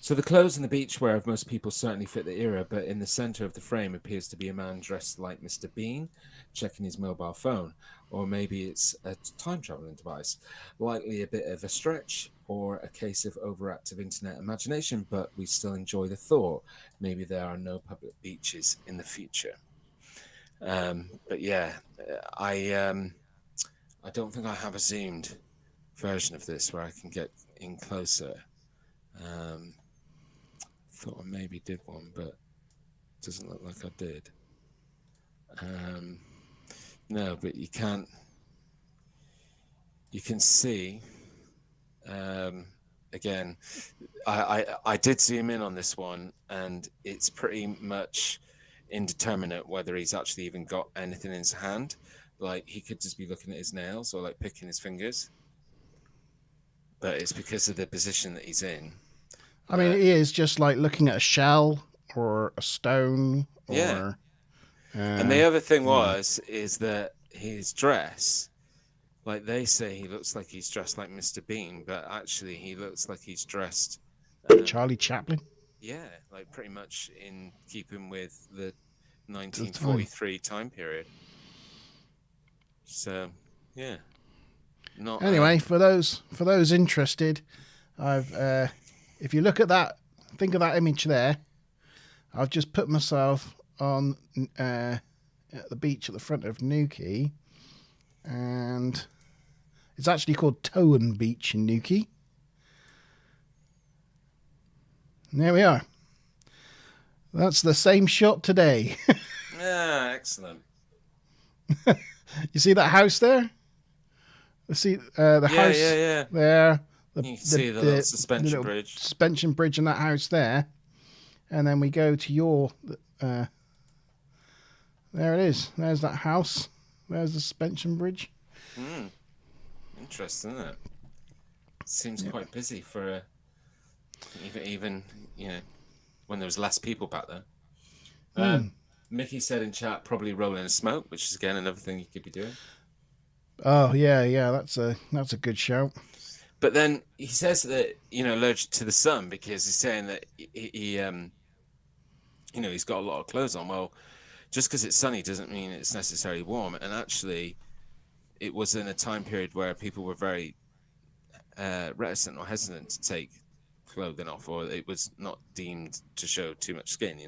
So the clothes and the beachwear of most people certainly fit the era, but in the center of the frame appears to be a man dressed like Mr. Bean, checking his mobile phone. Or maybe it's a time traveling device. Likely a bit of a stretch or a case of overactive internet imagination, but we still enjoy the thought. Maybe there are no public beaches in the future. But yeah, I don't think I have a zoomed version of this where I can get in closer. Thought I maybe did one, but it doesn't look like I did. No, but you can see, again, I did zoom in on this one, and it's pretty much indeterminate whether he's actually even got anything in his hand. Like, he could just be looking at his nails or like picking his fingers, but it's because of the position that he's in. I mean, it is just like looking at a shell or a stone. Or, yeah. And the other thing is that his dress, like they say he looks like he's dressed like Mr. Bean, but actually he looks like he's dressed... Charlie Chaplin? Yeah, like pretty much in keeping with the 1943 time period. So, yeah. Anyway, for those interested, if you look at that, think of that image there. I've just put myself on at the beach at the front of Newquay, and it's actually called Towan Beach in Newquay. And there we are. That's the same shot today. Yeah, excellent. You see that house there? See the house there. You can see the little suspension bridge. Suspension bridge in that house there. And then we go to your... there it is. There's that house. There's the suspension bridge. Interesting, isn't it? Seems quite busy for even when there was less people back then. Mickey said in chat, probably rolling a smoke, which is again another thing you could be doing. Oh yeah, that's a good shout. But then he says that allergic to the sun because he's saying that he he's got a lot of clothes on. Well, just because it's sunny doesn't mean it's necessarily warm. And actually, it was in a time period where people were very reticent or hesitant to take clothing off, or it was not deemed to show too much skin.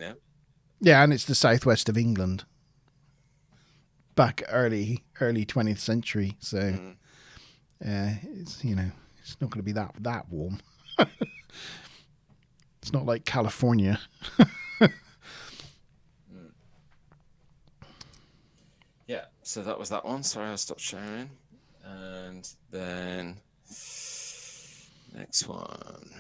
Yeah, and it's the southwest of England. Back early 20th century, so it's it's not going to be that warm. It's not like California. Yeah, so that was that one. Sorry, I stopped sharing. And then next one.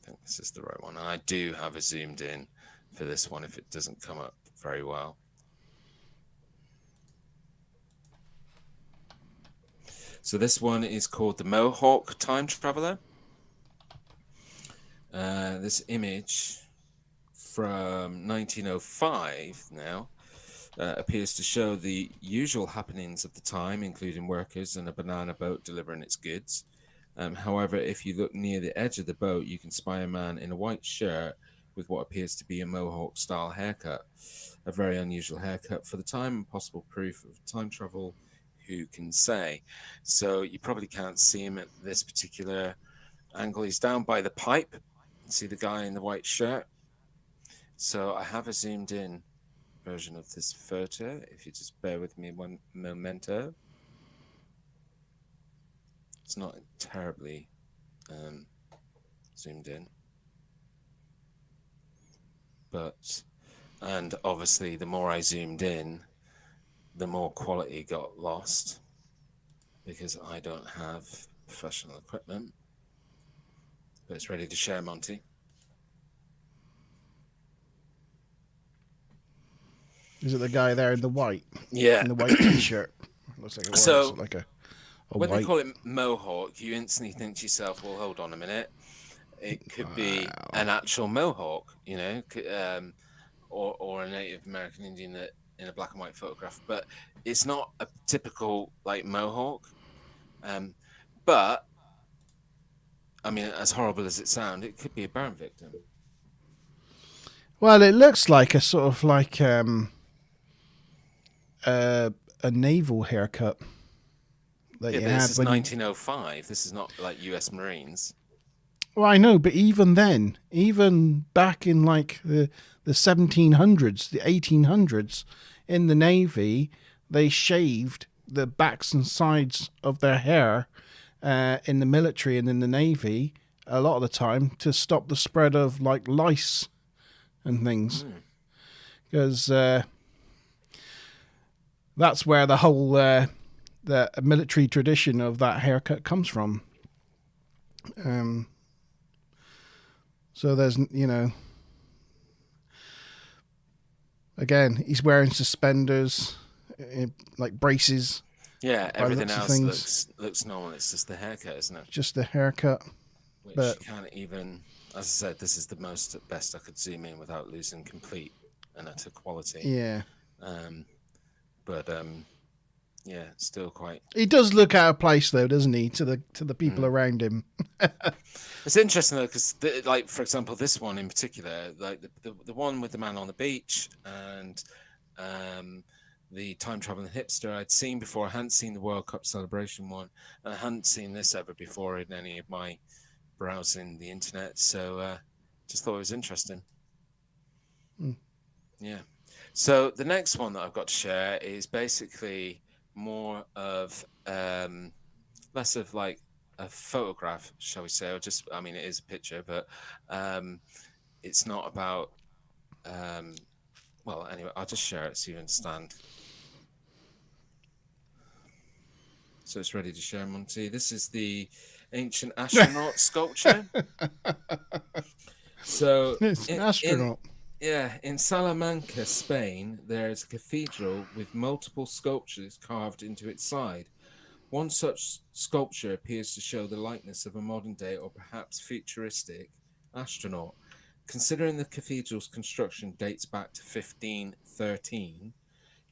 I think this is the right one. And I do have a zoomed in for this one if it doesn't come up very well. So this one is called the Mohawk Time Traveler. This image from 1905 now appears to show the usual happenings of the time, including workers and a banana boat delivering its goods. However, if you look near the edge of the boat, you can spy a man in a white shirt with what appears to be a Mohawk style haircut. A very unusual haircut for the time and possible proof of time travel. Who can say? So you probably can't see him at this particular angle. He's down by the pipe. See the guy in the white shirt? So I have a zoomed in version of this photo. If you just bear with me one momento. It's not terribly zoomed in. And obviously the more I zoomed in, the more quality got lost because I don't have professional equipment. But it's ready to share, Monty. Is it the guy there in the white? Yeah. In the white t-shirt. Looks like a when white... they call it Mohawk, you instantly think to yourself, well, hold on a minute. It could be an actual Mohawk, you know, or a Native American Indian that in a black and white photograph. But it's not a typical, like, Mohawk. But, I mean, as horrible as it sounds, it could be a burn victim. Well, it looks like a sort of like a naval haircut that you had. This is 1905. This is not like U.S. Marines. Well, I know, but even then, even back in like the 1700s, the 1800s, in the Navy, they shaved the backs and sides of their hair in the military and in the Navy a lot of the time to stop the spread of like lice and things. Because that's where the whole the military tradition of that haircut comes from. So there's, you know, again, he's wearing suspenders, like braces. Yeah, everything else looks normal. It's just the haircut, isn't it? Just the haircut. Which but you can't even, as I said, this is the best I could zoom in without losing complete and utter quality. Yeah. Yeah, still quite. He does look out of place, though, doesn't he, to the people around him? It's interesting though, because like, for example, this one in particular, like the one with the man on the beach and the time traveling hipster, I'd seen before. I hadn't seen the World Cup celebration one, and I hadn't seen this ever before in any of my browsing the internet. So just thought it was interesting. Yeah. So the next one that I've got to share is basically more of less of like a photograph, shall we say, or just, I mean, it is a picture, but it's not about well, anyway, I'll just share it so you understand. So it's ready to share, Monty. This is the ancient astronaut sculpture. So It's an astronaut. In Salamanca, Spain, there is a cathedral with multiple sculptures carved into its side. One such sculpture appears to show the likeness of a modern-day or perhaps futuristic astronaut. Considering the cathedral's construction dates back to 1513,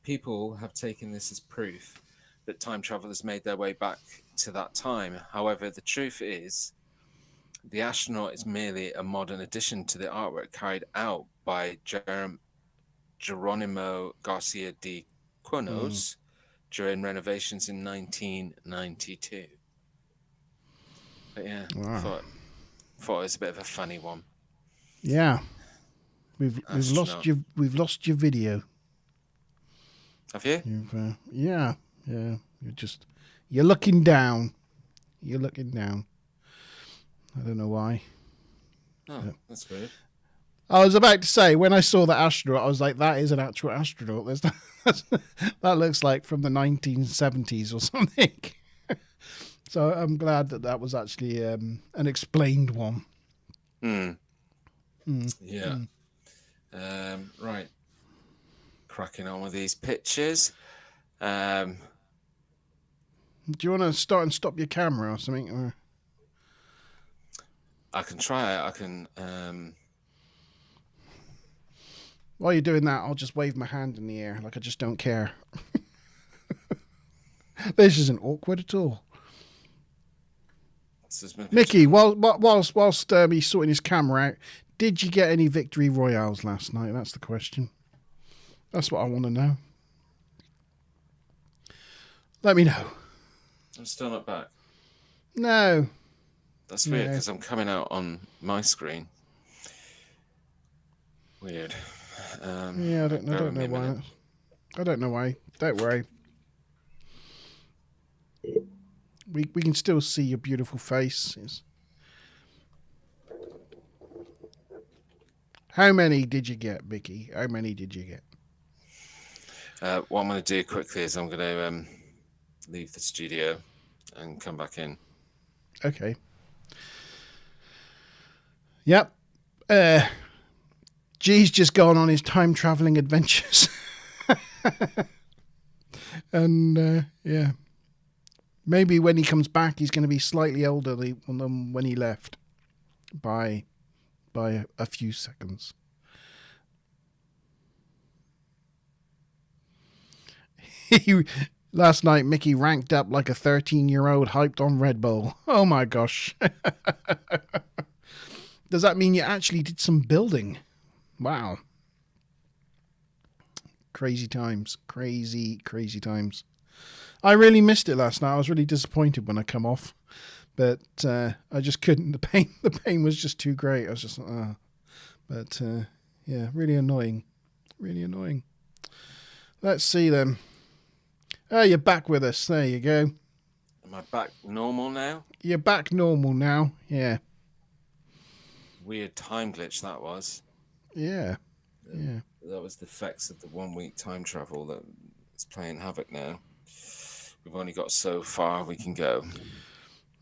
people have taken this as proof that time travelers made their way back to that time. However, the truth is, the astronaut is merely a modern addition to the artwork carried out by Geronimo Garcia de Quinones during renovations in 1992. But yeah, Wow. thought it was a bit of a funny one. Yeah, we've lost your video. Have you? Yeah. You're looking down. I don't know why. Oh, that's weird. I was about to say, when I saw the astronaut, I was like, that is an actual astronaut. That looks like from the 1970s or something. So I'm glad that was actually an explained one. Yeah. Right. Cracking on with these pictures. Do you want to start and stop your camera or something? Or? I can try it. I can. While you're doing that, I'll just wave my hand in the air like I just don't care. This isn't awkward at all. Mickey, whilst he's sorting his camera out, Did you get any victory royales last night? That's the question. That's what I want to know. Let me know. I'm still not back. No. That's weird because I'm coming out on my screen. Weird. Yeah, I don't know why. I don't know why. Don't worry. We can still see your beautiful face. How many did you get, Vicky? How many did you get? What I'm going to do quickly is I'm going to leave the studio and come back in. Okay. Yep. G's just gone on his time traveling adventures. And yeah. Maybe when he comes back, he's going to be slightly older than when he left by a few seconds. Last night, Mickey ranked up like a 13-year-old hyped on Red Bull. Oh my gosh. Does that mean you actually did some building? Wow. Crazy times. Crazy times. I really missed it last night. I was really disappointed when I come off. But I just couldn't. The pain was just too great. I was just like, But yeah, really annoying. Really annoying. Let's see then. Oh, you're back with us. There you go. Am I back normal now? You're back normal now. Yeah. Weird time glitch that was. Yeah. Yeah. That was the effects of the 1 week time travel that is playing havoc now. We've only got so far we can go.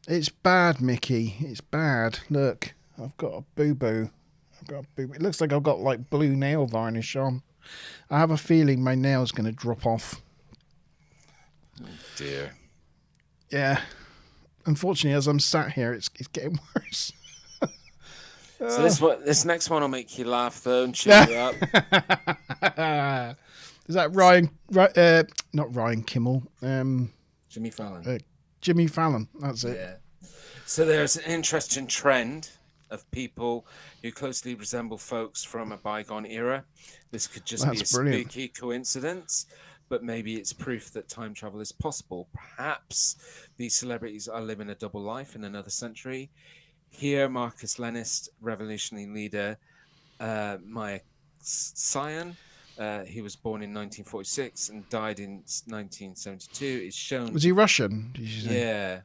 It's bad, Mickey. It's bad. Look, I've got a boo-boo. It looks like I've got like blue nail varnish on. I have a feeling my nail's going to drop off. Oh dear. Yeah. Unfortunately, as I'm sat here, it's getting worse. So this next one will make you laugh though and cheer you up. Is that not Ryan Kimmel? Jimmy Fallon. Jimmy Fallon. That's it. Yeah. So there's an interesting trend of people who closely resemble folks from a bygone era. This could just be a spooky coincidence, but maybe it's proof that time travel is possible. Perhaps these celebrities are living a double life in another century. Here, Marcus Leninist, revolutionary leader, Maya Sion, he was born in 1946 and died in 1972. Is shown. Was he Russian? Did you say? Yeah.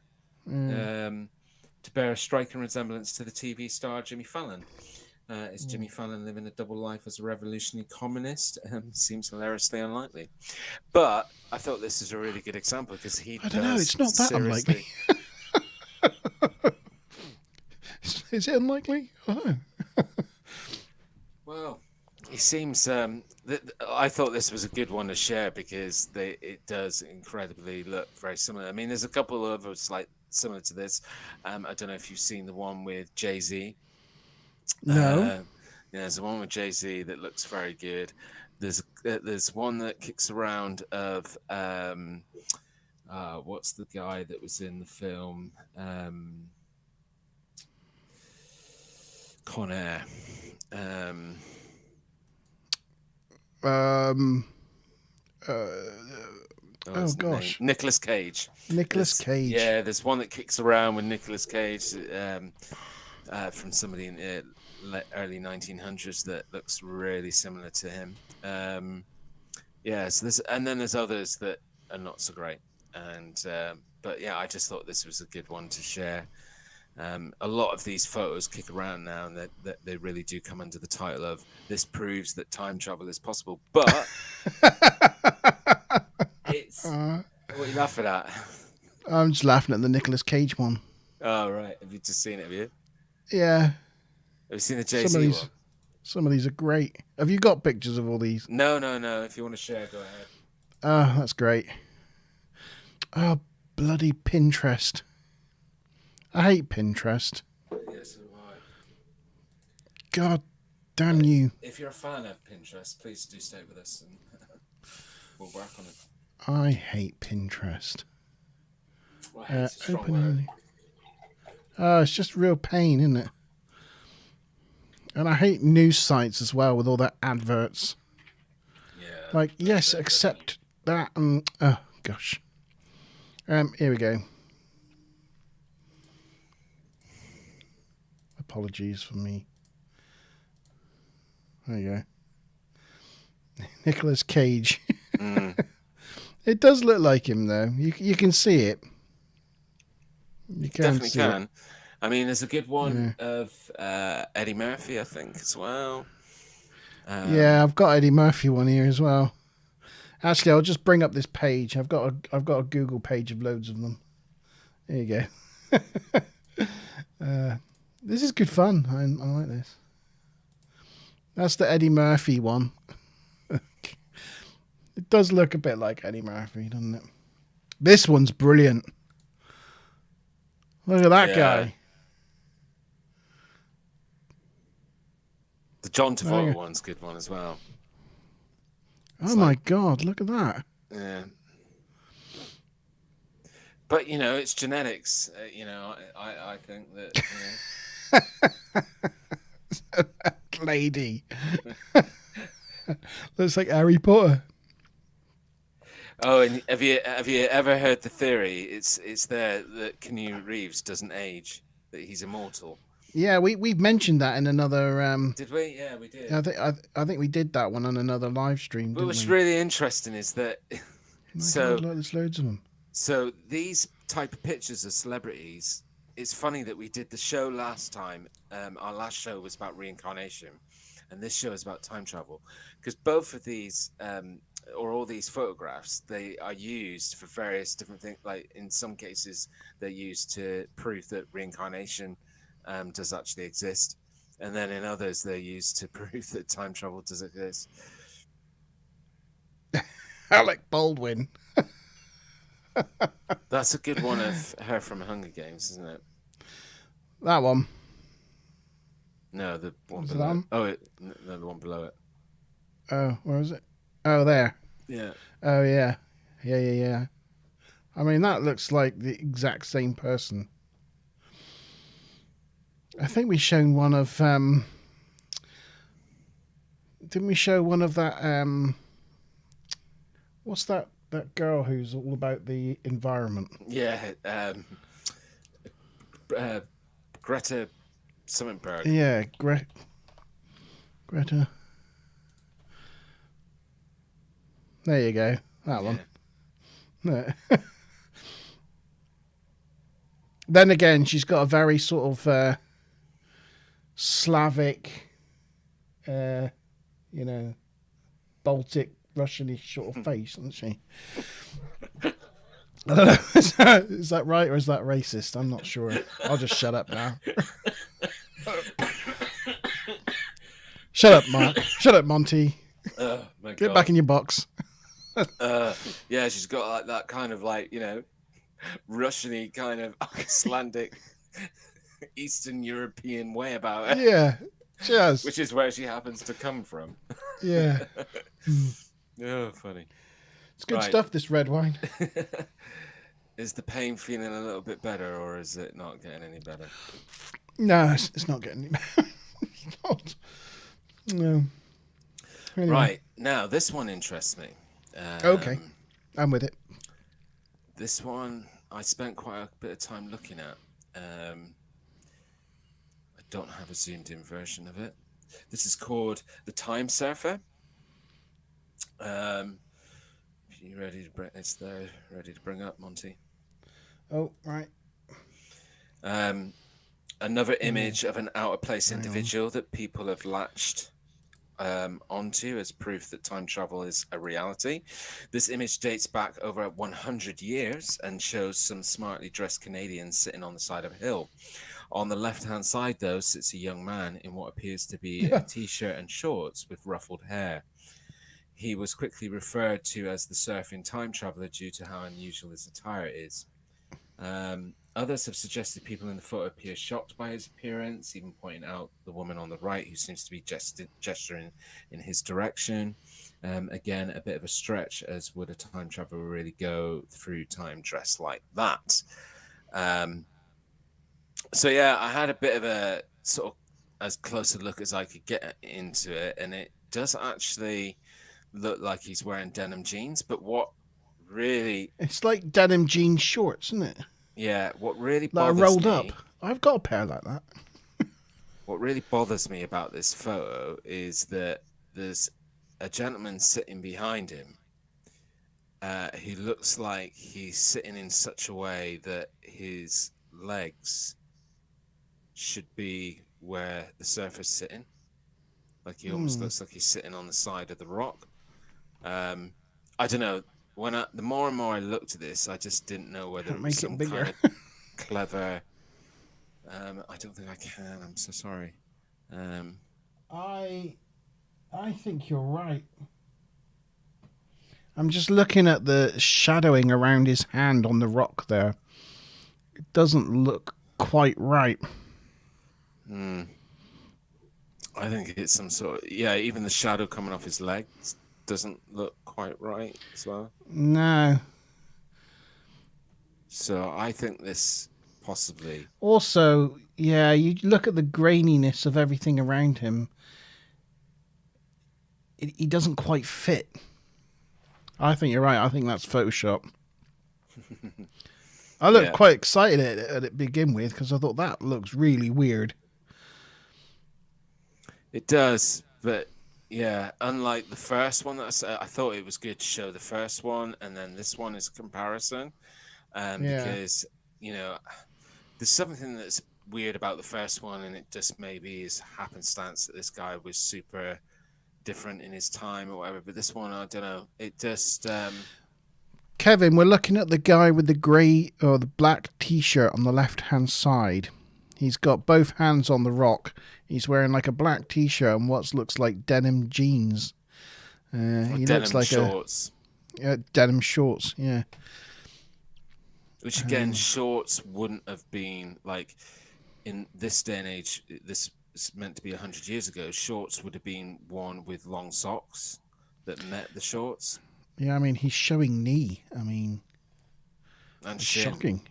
To bear a striking resemblance to the TV star Jimmy Fallon. Is Jimmy Fallon living a double life as a revolutionary communist? Seems hilariously unlikely. But I thought this is a really good example because I don't know, it's not that unlikely. Is it unlikely? I don't know. Well, he seems. I thought this was a good one to share because it does incredibly look very similar. I mean, there's a couple of others like similar to this. I don't know if you've seen the one with Jay-Z. No. Yeah, there's one with Jay-Z that looks very good. There's one that kicks around of what's the guy that was in the film? Con Air. Oh gosh, Nicolas Cage. Nicolas Cage. Yeah, there's one that kicks around with Nicolas Cage from somebody in the early 1900s that looks really similar to him. Yeah, so there's others that are not so great. And but yeah, I just thought this was a good one to share. A lot of these photos kick around now, and that they really do come under the title of "This proves that time travel is possible." But it's what are you laughing at? I'm just laughing at the Nicolas Cage one. Oh right, have you just seen it? Have you? Yeah. Have you seen the Jay-Z one? Some of these are great. Have you got pictures of all these? No. If you want to share, go ahead. Oh, that's great. Oh, bloody Pinterest. I hate Pinterest. Yes, so do I. God damn you. If you're a fan of Pinterest, please do stay with us and we'll work on it. I hate Pinterest. Well, hate's a strong word. Oh, it's just real pain, isn't it? And I hate news sites as well with all their adverts. Yeah. Like, yes, accept that. And, oh, gosh. Here we go. Apologies for me. There you go. Nicolas Cage. It does look like him, though. You can see it. You can Definitely see can. it. I mean, there's a good one of Eddie Murphy, I think, as well. Yeah, I've got Eddie Murphy one here as well. Actually, I'll just bring up this page. I've got a Google page of loads of them. There you go. This is good fun. I like this. That's the Eddie Murphy one. It does look a bit like Eddie Murphy, doesn't it? This one's brilliant. Look at that guy. The John Travolta one's a good one as well. Oh my God, look at that. Yeah. But, you know, it's genetics. You know, I think that, you know. Lady. Looks like Harry Potter. Oh, and have you ever heard the theory? It's there that Keanu Reeves doesn't age, that he's immortal. Yeah, we've mentioned that in another. Did we? Yeah, we did. I think we did that one on another live stream. But what's really interesting is that. God, look, there's loads of them. So these type of pictures of celebrities. It's funny that we did the show last time. Our last show was about reincarnation, and this show is about time travel, because both of these. Or all these photographs, they are used for various different things. Like in some cases, they're used to prove that reincarnation does actually exist, and then in others, they're used to prove that time travel does exist. Alec Baldwin. That's a good one of her from Hunger Games, isn't it? That one. No, the one Is below. No, the one below it. Oh, where is it? Oh, there. Yeah. Oh, yeah. Yeah. I mean, that looks like the exact same person. I think we shown one of... didn't we show one of that... what's that girl who's all about the environment? Yeah. Greta Summerberg. Yeah, Greta... There you go. That one. No. Then again, she's got a very sort of Slavic, you know, Baltic, Russian-ish sort of face, hasn't she? I don't know. Is that right or is that racist? I'm not sure. I'll just shut up now. Shut up, Mark. Shut up, Monte. Oh, my God. Get back in your box. Yeah, she's got like that kind of like, you know, Russian-y kind of Icelandic, Eastern European way about her. Yeah, she has. Which is where she happens to come from. Yeah. Oh, funny. It's good stuff, this red wine. Is the pain feeling a little bit better, or is it not getting any better? No, it's not getting any better. It's not. No. Anyway. Right, now this one interests me. Okay, I'm with it. This one I spent quite a bit of time looking at. I don't have a zoomed in version of it. This is called The Time Surfer. You ready to bring it's there ready to bring up, Monty? Oh, right. Another image of an out of place individual that people have latched onto as proof that time travel is a reality. This image dates back over 100 years and shows some smartly dressed Canadians sitting on the side of a hill. On the left-hand side, though, sits a young man in what appears to be a t-shirt and shorts with ruffled hair. He was quickly referred to as the surfing time traveler due to how unusual his attire is. Others have suggested people in the photo appear shocked by his appearance, even pointing out the woman on the right who seems to be gesturing in his direction. Again, a bit of a stretch, as would a time traveler really go through time dressed like that? So yeah, I had a bit of a sort of as close a look as I could get into it, and it does actually look like he's wearing denim jeans. But what really, It's like denim jean shorts, isn't it? what really Like bothers rolled me, up. I've got a pair like that. what really bothers me about this photo is that there's a gentleman sitting behind him. He looks like he's sitting in such a way that his legs should be where the surfer's sitting. Like he almost looks like he's sitting on the side of the rock. I don't know. The more and more I looked at this, I just didn't know whether Can't it was make it some bigger. kind of clever. I don't think I can. I'm so sorry. I think you're right. I'm just looking at the shadowing around his hand on the rock there. It doesn't look quite right. I think it's some sort of, even the shadow coming off his legs doesn't look quite right as well. No. So I think this possibly. Also, yeah, you look at the graininess of everything around him. He doesn't quite fit. I think you're right. I think that's Photoshop. I looked quite excited at it to begin with because I thought that looks really weird. It does, but yeah, unlike the first one, I thought it was good to show the first one, and then this one is a comparison, because there's something that's weird about the first one, and it just maybe is happenstance that this guy was super different in his time or whatever. But this one, I don't know. It just Kevin, we're looking at the guy with the grey or the black T-shirt on the left-hand side. He's got both hands on the rock. He's wearing like a black T-shirt and what looks like denim jeans. He denim looks like shorts. Denim shorts. Yeah. Which again, shorts wouldn't have been like in this day and age. This is meant to be 100 years ago. Shorts would have been worn with long socks that met the shorts. Yeah, I mean he's showing knee. I mean, And it's shin. shocking.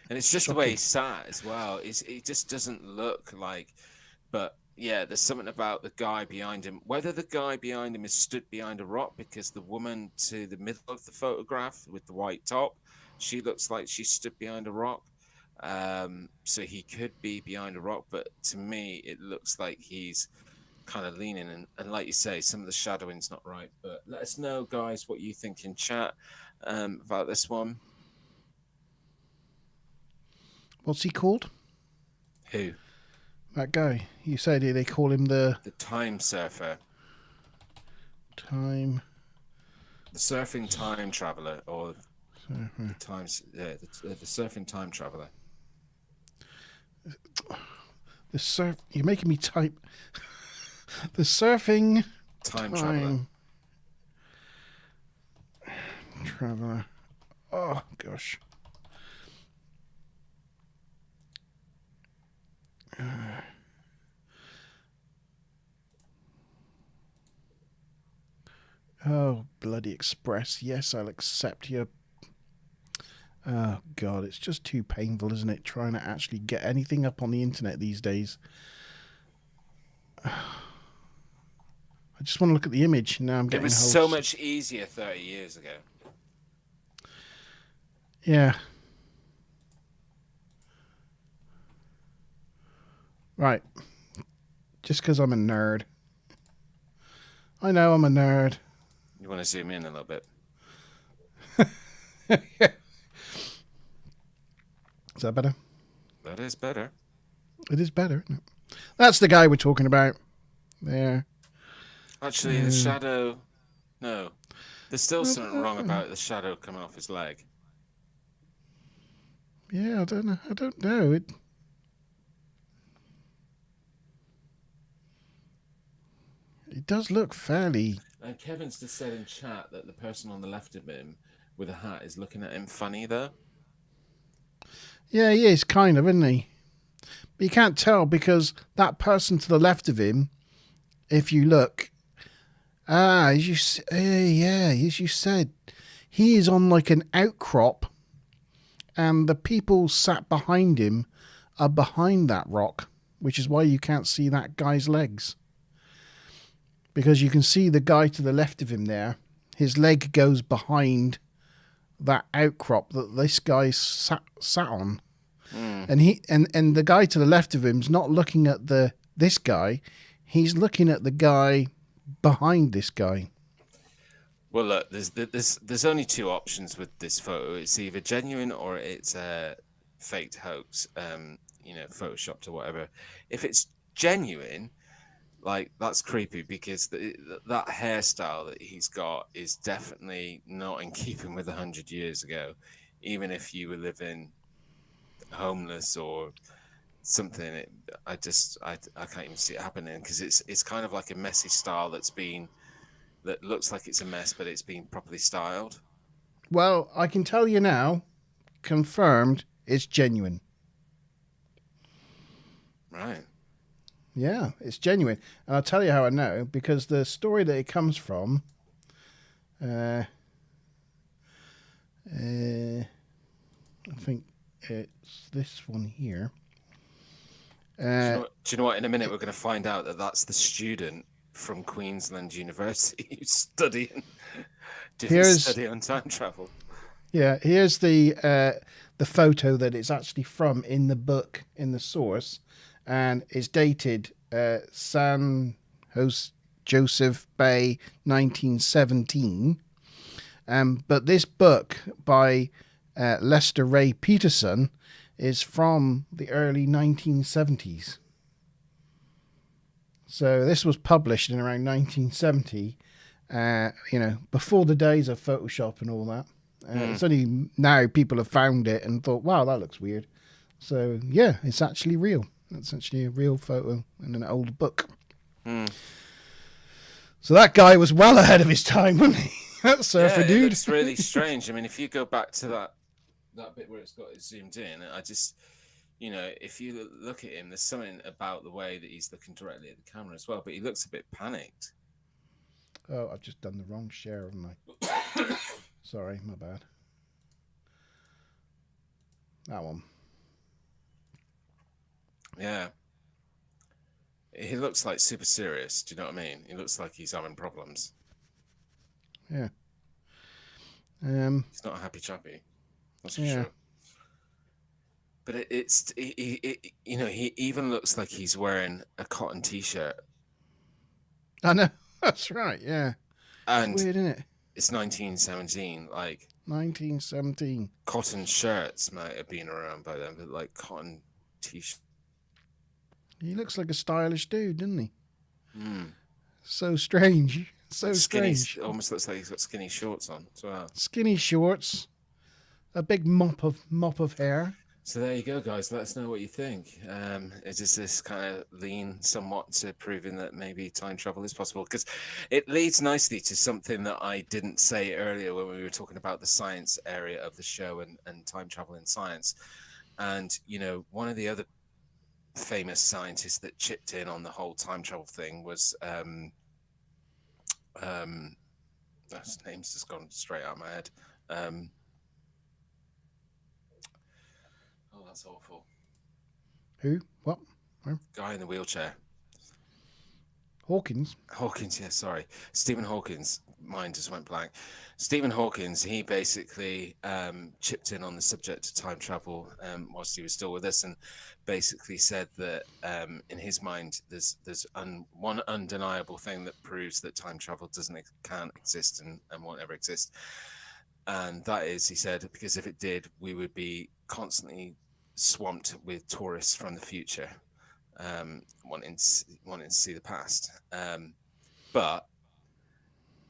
And it's just the way he sat as well. It just doesn't look like. But yeah, there's something about the guy behind him. Whether the guy behind him is stood behind a rock, because the woman to the middle of the photograph with the white top, she looks like she stood behind a rock. So he could be behind a rock, but to me, it looks like he's kind of leaning. And like you say, some of the shadowing's not right. But let us know, guys, what you think in chat about this one. What's he called? Who? That guy. You said they call him the Time Surfer. The surfing time traveler, or the surfing time traveler. You're making me type. The surfing Time traveler. Oh gosh. Oh, bloody Express. Yes, I'll accept your... Oh, God, it's just too painful, isn't it, trying to actually get anything up on the internet these days. I just want to look at the image. Now I'm getting... It was so much easier 30 years ago. Yeah. Right. Just because I'm a nerd. I know I'm a nerd. You want to zoom in a little bit? Is that better? That is better. It is better, isn't it? That's the guy we're talking about. There. Actually, the shadow... No. There's still something wrong about the shadow coming off his leg. Yeah, I don't know. It does look fairly... And Kevin's just said in chat that the person on the left of him with a hat is looking at him funny, though. Yeah, he is, kind of, isn't he? But you can't tell because that person to the left of him, if you look... as you said, he is on like an outcrop and the people sat behind him are behind that rock. which is why you can't see that guy's legs. Because you can see the guy to the left of him there, his leg goes behind that outcrop that this guy sat on. And and the guy to the left of him's not looking at this guy, he's looking at the guy behind this guy. Well, look, there's only two options with this photo. It's either genuine or it's a faked hoax, photoshopped or whatever. If it's genuine, like, that's creepy, because that hairstyle that he's got is definitely not in keeping with 100 years ago. Even if you were living homeless or something, I can't even see it happening, because it's kind of like a messy style that looks like it's a mess, but it's been properly styled. Well, I can tell you now, confirmed, it's genuine. Right. Yeah, it's genuine. And I'll tell you how I know, because the story that it comes from, I think it's this one here. Do you know what? In a minute, we're going to find out that that's the student from Queensland University who's studying study on time travel. Yeah, here's the photo that it's actually from in the book, in the source, and it's dated San Joseph Bay, 1917. But this book by Lester Ray Peterson is from the early 1970s. So this was published in around 1970, before the days of Photoshop and all that. It's only now people have found it and thought, wow, that looks weird. So, yeah, it's actually real. It's actually a real photo in an old book. So that guy was well ahead of his time, wasn't he? That surfer dude. It looks really strange. I mean, if you go back to that bit where it's got it zoomed in, I just, if you look at him, there's something about the way that he's looking directly at the camera as well, but he looks a bit panicked. Oh, I've just done the wrong share, haven't I? Sorry, my bad. That one. Yeah. He looks like super serious. Do you know what I mean? He looks like he's having problems. Yeah. He's not a happy chappy. That's for sure. But he even looks like he's wearing a cotton t-shirt. I know. That's right, yeah. And it's weird, isn't it? It's 1917, like 1917. Cotton shirts might have been around by then, but like cotton t-shirt. He looks like a stylish dude, doesn't he? So strange. So strange. Almost looks like he's got skinny shorts on as well. Skinny shorts, a big mop of hair. So there you go, guys. Let us know what you think. Is this kind of lean somewhat to proving that maybe time travel is possible? Because it leads nicely to something that I didn't say earlier when we were talking about the science area of the show and time travel in science. And, one of the other famous scientists that chipped in on the whole time travel thing was his name's just gone straight out of my head. That's awful. Who? What? Guy in the wheelchair. Hawkins, yeah, sorry. Stephen Hawkins. Mine just went blank. Stephen Hawkins, he basically chipped in on the subject of time travel whilst he was still with us, and basically said that in his mind there's one undeniable thing that proves that time travel can't exist and won't ever exist. And that is, he said, because if it did, we would be constantly swamped with tourists from the future wanting to see the past. But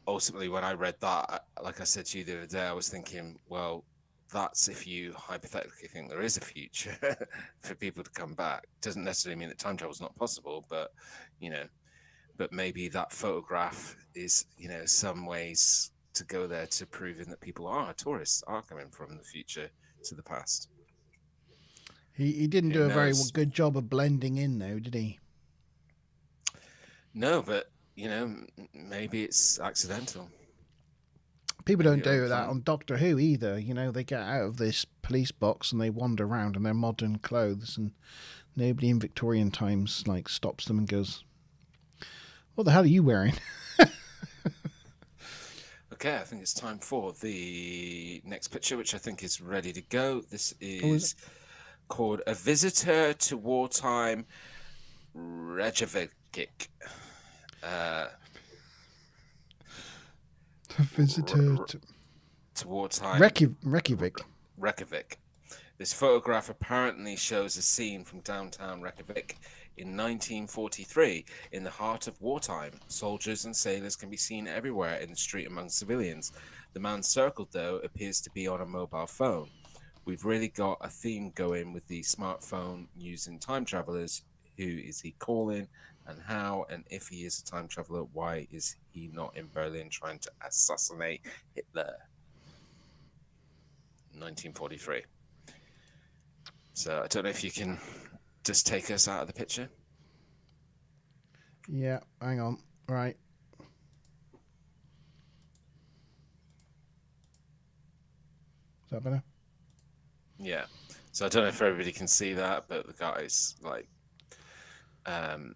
ultimately, when I read that, like I said to you the other day, I was thinking, well, that's if you hypothetically think there is a future for people to come back. Doesn't necessarily mean that time travel is not possible, but but maybe that photograph is some ways to go there to proving that tourists are coming from the future to the past. He didn't do a very good job of blending in, though, did he? No, but maybe it's accidental. People don't Maybe do that unplanned. on Doctor Who either. You know, they get out of this police box and they wander around in their modern clothes, and nobody in Victorian times like stops them and goes, "What the hell are you wearing?" Okay, I think it's time for the next picture, which I think is ready to go. This Oh, is is called A Visitor to Wartime Reykjavik. Uh, A visitor to to wartime Reykjavik. Reykjavik. This photograph apparently shows a scene from downtown Reykjavik in 1943, in the heart of wartime. Soldiers and sailors can be seen everywhere in the street among civilians. The man circled, though, appears to be on a mobile phone. We've really got a theme going with the smartphone using time travelers. Who is he calling, and how? And if he is a time traveler, why is he not in Berlin trying to assassinate Hitler? 1943. So I don't know if you can just take us out of the picture. Yeah, hang on. Right. Is that better? Yeah. So I don't know if everybody can see that, but the guy's like, and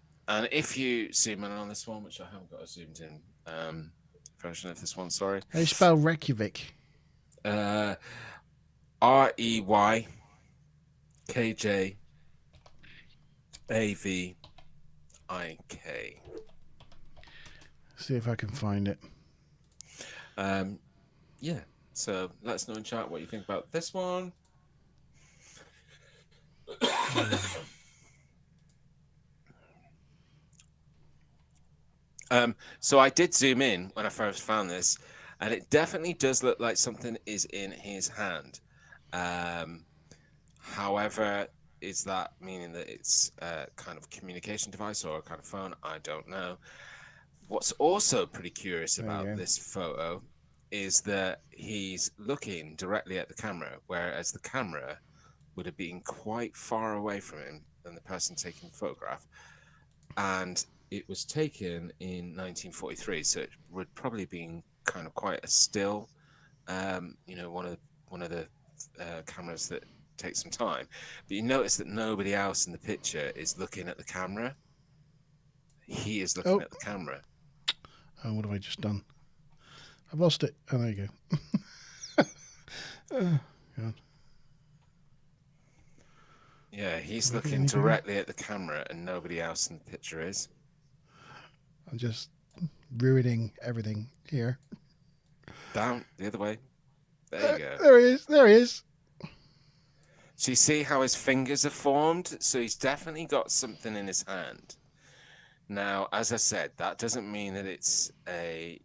if you zoom in on this one, which I haven't got a zoomed in version of this one, sorry. How do you spell Reykjavik? REYKJAVIK. See if I can find it. Yeah. So let us know in chat what you think about this one. So I did zoom in when I first found this, and it definitely does look like something is in his hand. However, is that meaning that it's a kind of communication device or a kind of phone? I don't know. What's also pretty curious There you about go. this photo is that he's looking directly at the camera, whereas the camera would have been quite far away from him than the person taking the photograph. And it was taken in 1943, so it would probably been kind of quite a still, one of the cameras that takes some time. But you notice that nobody else in the picture is looking at the camera. He is looking Oh. at the camera. Oh, what have I just done? I've lost it. Oh, there you go. God. Yeah, he's Can I get looking any bigger? directly at the camera, and nobody else in the picture is. I'm just ruining everything here. Down the other way. There you go. There he is. There he is. So you see how his fingers are formed? So he's definitely got something in his hand. Now, as I said, that doesn't mean that it's a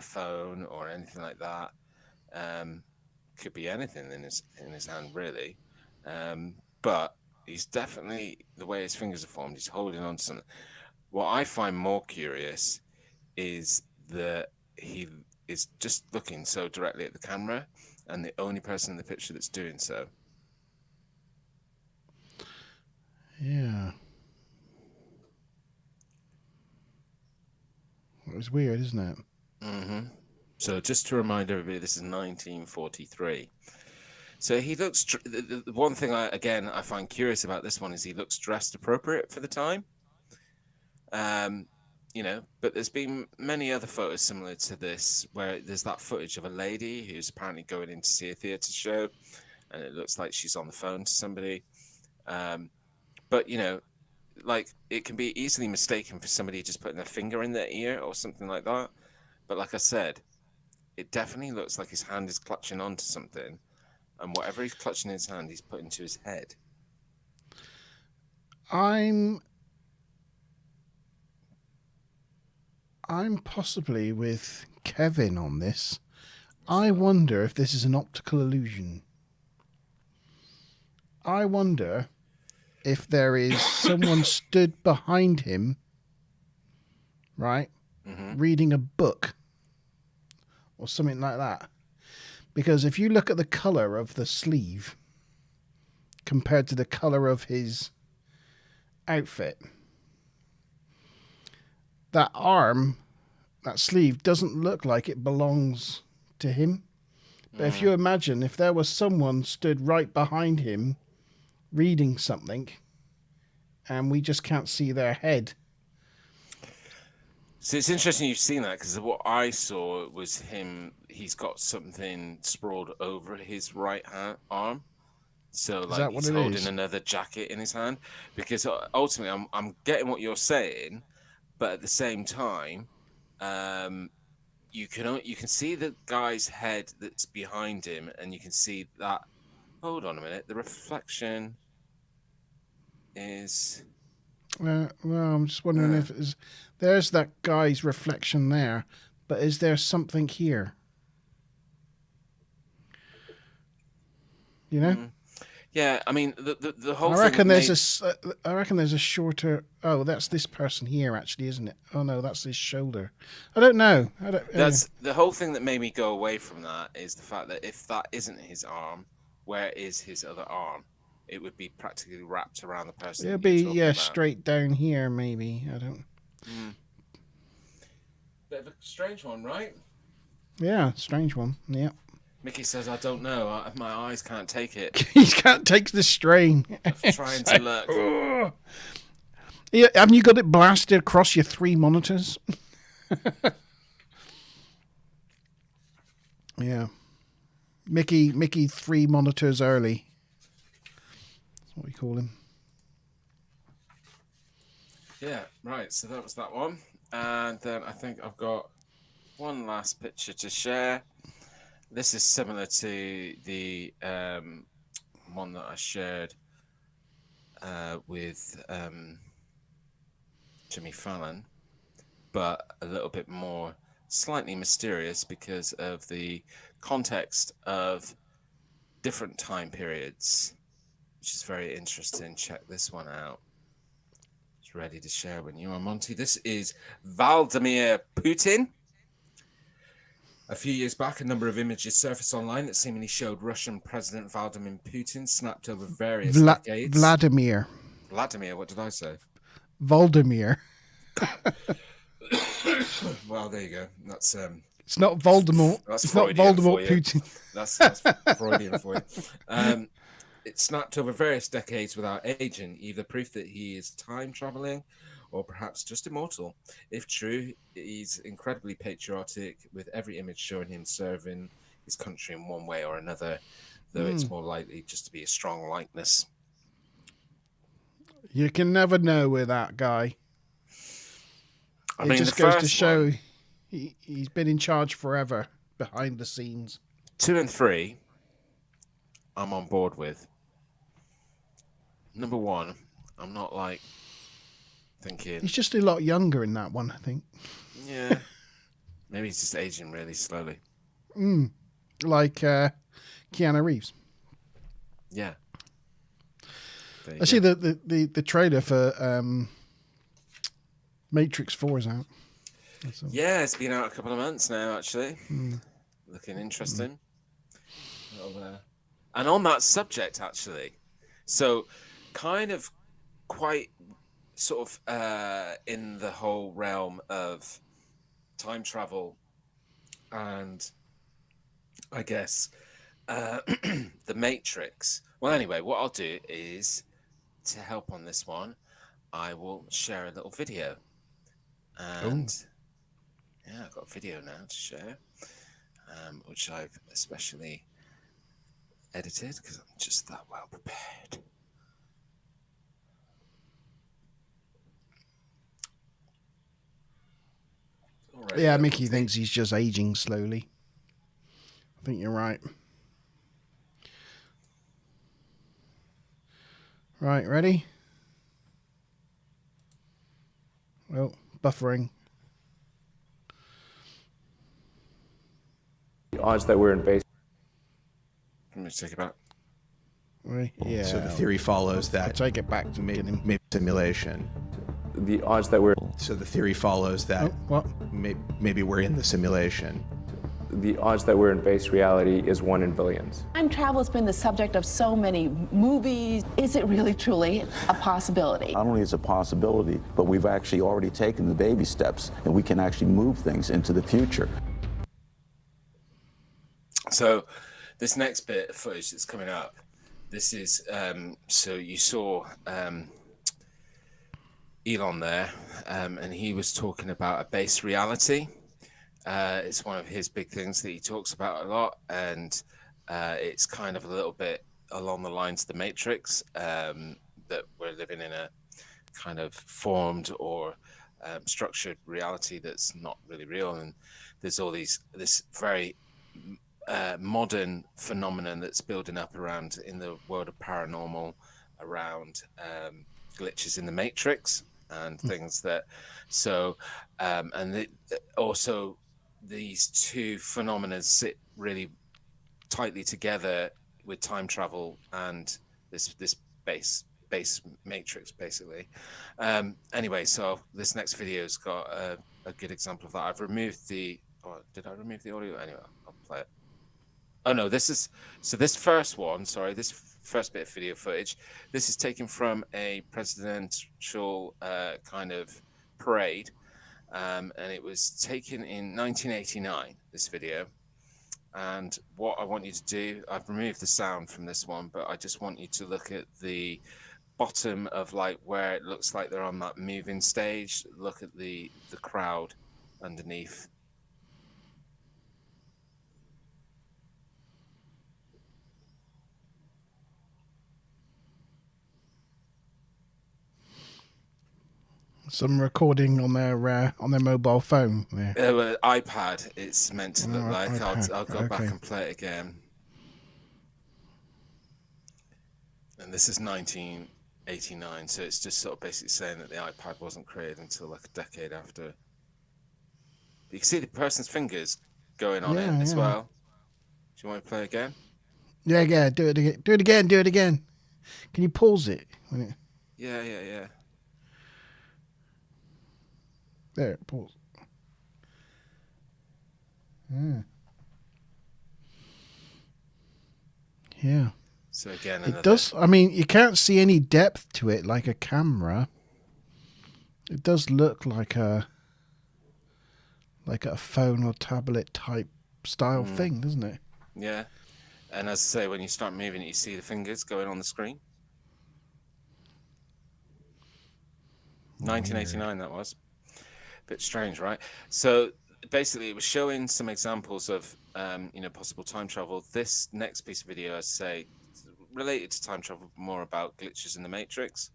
phone or anything like that. Could be anything in his hand, really. But he's definitely, the way his fingers are formed, he's holding on to something. What I find more curious is that he is just looking so directly at the camera, and the only person in the picture that's doing so. Yeah. It was weird, isn't it? Mm-hmm. So just to remind everybody, this is 1943. So he looks. The one thing I find curious about this one is he looks dressed appropriate for the time. But there's been many other photos similar to this where there's that footage of a lady who's apparently going in to see a theatre show, and it looks like she's on the phone to somebody. But like it can be easily mistaken for somebody just putting their finger in their ear or something like that. But like I said, it definitely looks like his hand is clutching onto something, and whatever he's clutching in his hand, he's putting to his head. I'm possibly with Kevin on this. I wonder if this is an optical illusion. I wonder if there is someone stood behind him, right, reading a book or something like that. Because if you look at the colour of the sleeve compared to the colour of his outfit, that arm, that sleeve, doesn't look like it belongs to him. But if you imagine if there was someone stood right behind him reading something and we just can't see their head. So it's interesting you've seen that, because what I saw was him. He's got something sprawled over his right arm. So Is like that what he's it holding is? another jacket in his hand. Because ultimately I'm getting what you're saying, but at the same time, you can see the guy's head that's behind him, and you can see that. Hold on a minute. The reflection is. Well, I'm just wondering if there's that guy's reflection there, but is there something here? You know? Yeah, I mean the whole. I reckon there's a shorter. Oh, that's this person here, actually, isn't it? Oh no, that's his shoulder. I don't know. That's the whole thing that made me go away from that, is the fact that if that isn't his arm, where is his other arm? It would be practically wrapped around the person. It'll be straight down here, maybe. I don't. Bit of a strange one, right? Yeah, strange one. Yeah. Mickey says, "I don't know. My eyes can't take it." He can't take the strain. Of trying to look. Ugh. Yeah, haven't you got it blasted across your 3 monitors? Yeah. Mickey 3 monitors early. That's what we call him. Yeah, right. So that was that one. And then I think I've got one last picture to share. This is similar to the one that I shared with Jimmy Fallon, but a little bit more slightly mysterious because of the context of different time periods, which is very interesting. Check this one out. It's ready to share when you are, Monty. This is Vladimir Putin. A few years back, a number of images surfaced online that seemingly showed Russian President Vladimir Putin snapped over various decades. Vladimir, what did I say? Voldemir. Well, there you go. That's It's not Voldemort. That's It's not Freudian Voldemort for you. Putin. That's Freudian for you. It snapped over various decades without aging, either proof that he is time traveling or perhaps just immortal. If true, he's incredibly patriotic, with every image showing him serving his country in one way or another, though it's more likely just to be a strong likeness. You can never know with that guy. It just goes to show he's been in charge forever behind the scenes. 2 and 3, I'm on board with. Number 1, I'm not like thinking. He's just a lot younger in that one, I think. Yeah. Maybe he's just aging really slowly. Like Keanu Reeves. Yeah. I see the trailer for Matrix 4 is out. Yeah, it's been out a couple of months now, actually. Looking interesting. And on that subject, actually, so kind of quite sort of in the whole realm of time travel and I guess the Matrix. Well, anyway, what I'll do is, to help on this one, I will share a little video. And yeah, I've got a video now to share, which I've especially edited because I'm just that well prepared. Alright, Yeah, Mickey thinks he's just aging slowly. I think you're right. Right, ready? Well, buffering. The odds that we're in base. Let me take it back. Right, yeah. So the theory follows I'll that take it back to beginning. maybe simulation. The odds that we're. So the theory follows that What? maybe we're in the simulation. The odds that we're in base reality is 1 in billions. Time travel has been the subject of so many movies. Is it really truly a possibility? Not only is it a possibility, but we've actually already taken the baby steps, and we can actually move things into the future. So this next bit of footage that's coming up, this is so you saw Elon there, and he was talking about a base reality. It's one of his big things that he talks about a lot, and it's kind of a little bit along the lines of the Matrix, that we're living in a kind of formed or structured reality that's not really real, and there's all this very modern phenomenon that's building up around in the world of paranormal, around glitches in the Matrix and things that also these two phenomena sit really tightly together with time travel and this base matrix, basically. Anyway, so this next video's got a good example of that. I've removed the did I remove the audio? Anyway, I'll play it. Oh no, this first bit of video footage, this is taken from a presidential kind of parade, and it was taken in 1989, this video. And what I want you to do, I've removed the sound from this one, but I just want you to look at the bottom of like where it looks like they're on that moving stage. Look at the crowd underneath. Some recording on their mobile phone. Yeah. iPad. It's meant to look like. iPad. I'll go back and play it again. And this is 1989, so it's just sort of basically saying that the iPad wasn't created until like a decade after. You can see the person's fingers going on it as well. Do you want to play again? Yeah. Do it again. Do it again. Can you pause it? Yeah. There, pause. Yeah. So again, it does. I mean, you can't see any depth to it like a camera. It does look like a phone or tablet type style thing, doesn't it? Yeah. And as I say, when you start moving it, you see the fingers going on the screen. 1989, that was. Bit strange, right? So basically, it was showing some examples of possible time travel. This next piece of video, I say, related to time travel, more about glitches in the Matrix.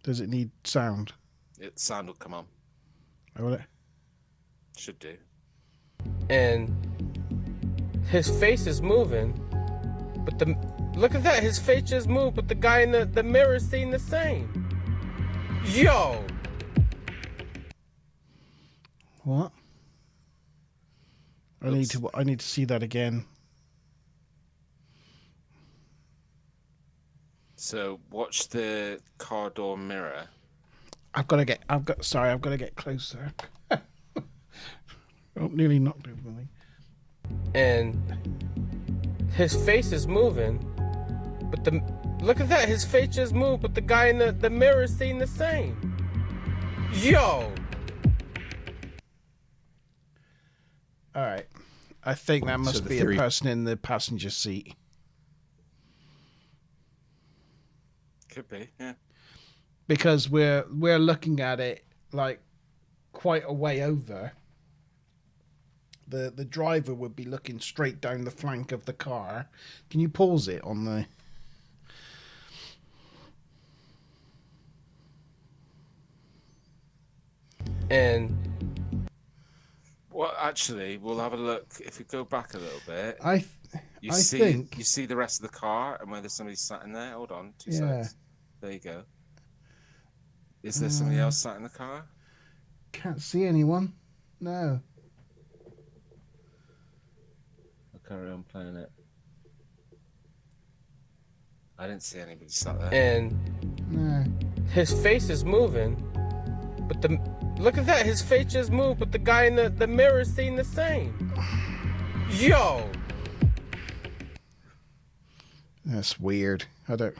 Does it need sound? Sound will come on. Oh, will it? Should do. And his face is moving, but look at that, his face just moved, but the guy in the mirror seeing the same. Yo! What? I need to see that again. So watch the car door mirror. I've got to get closer. Oh, nearly knocked over me. And his face is moving, but look at that, his face just moved, but the guy in the mirror seeing the same. Yo! All right. I think that must be a person in the passenger seat. Could be, yeah. Because we're looking at it like quite a way over. The driver would be looking straight down the flank of the car. Can you pause it on the... And... Well, actually, we'll have a look. If we go back a little bit, you see the rest of the car and whether somebody's sat in there. Hold on, 2 seconds. There you go. Is there somebody else sat in the car? Can't see anyone. No. I'll carry on playing it. I didn't see anybody sat there. And his face is moving, but look at that, his face just moved, but the guy in the mirror seeing the same. Yo! That's weird. I don't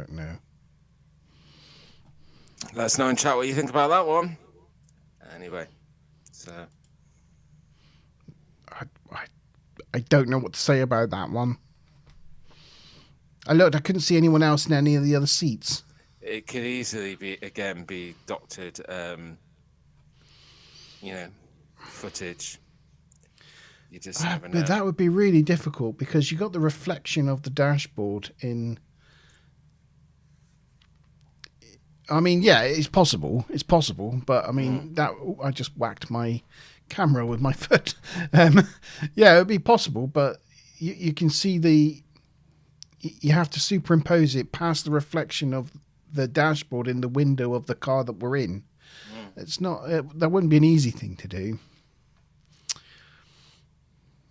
know. Let us know in chat what you think about that one. Anyway, so I don't know what to say about that one. I looked, I couldn't see anyone else in any of the other seats. It could easily be doctored, footage. You just never know. But that would be really difficult because you got the reflection of the dashboard in. I mean, yeah, it's possible. It's possible, but I mean that I just whacked my camera with my foot. Yeah, it would be possible, but you can see you have to superimpose it past the reflection of the dashboard in the window of the car that we're in. It's not. That wouldn't be an easy thing to do.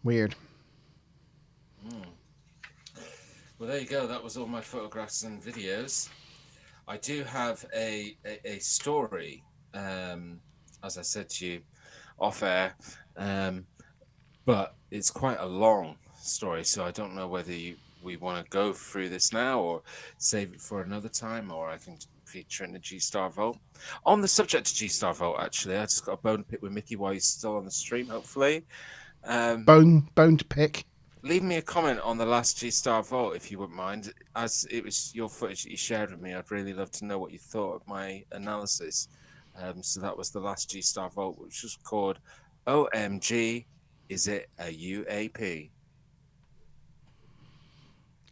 Weird. Well, there you go. That was all my photographs and videos. I do have a story, as I said to you, off air, but it's quite a long story, so I don't know whether we want to go through this now or save it for another time, or I can feature in the G-Star Vault. On the subject of G-Star Vault, actually, I just got a bone to pick with Mickey while he's still on the stream, hopefully. Bone to pick. Leave me a comment on the last G-Star Vault if you wouldn't mind. As it was your footage that you shared with me, I'd really love to know what you thought of my analysis. So that was the last G-Star Vault, which was called OMG, Is It a UAP?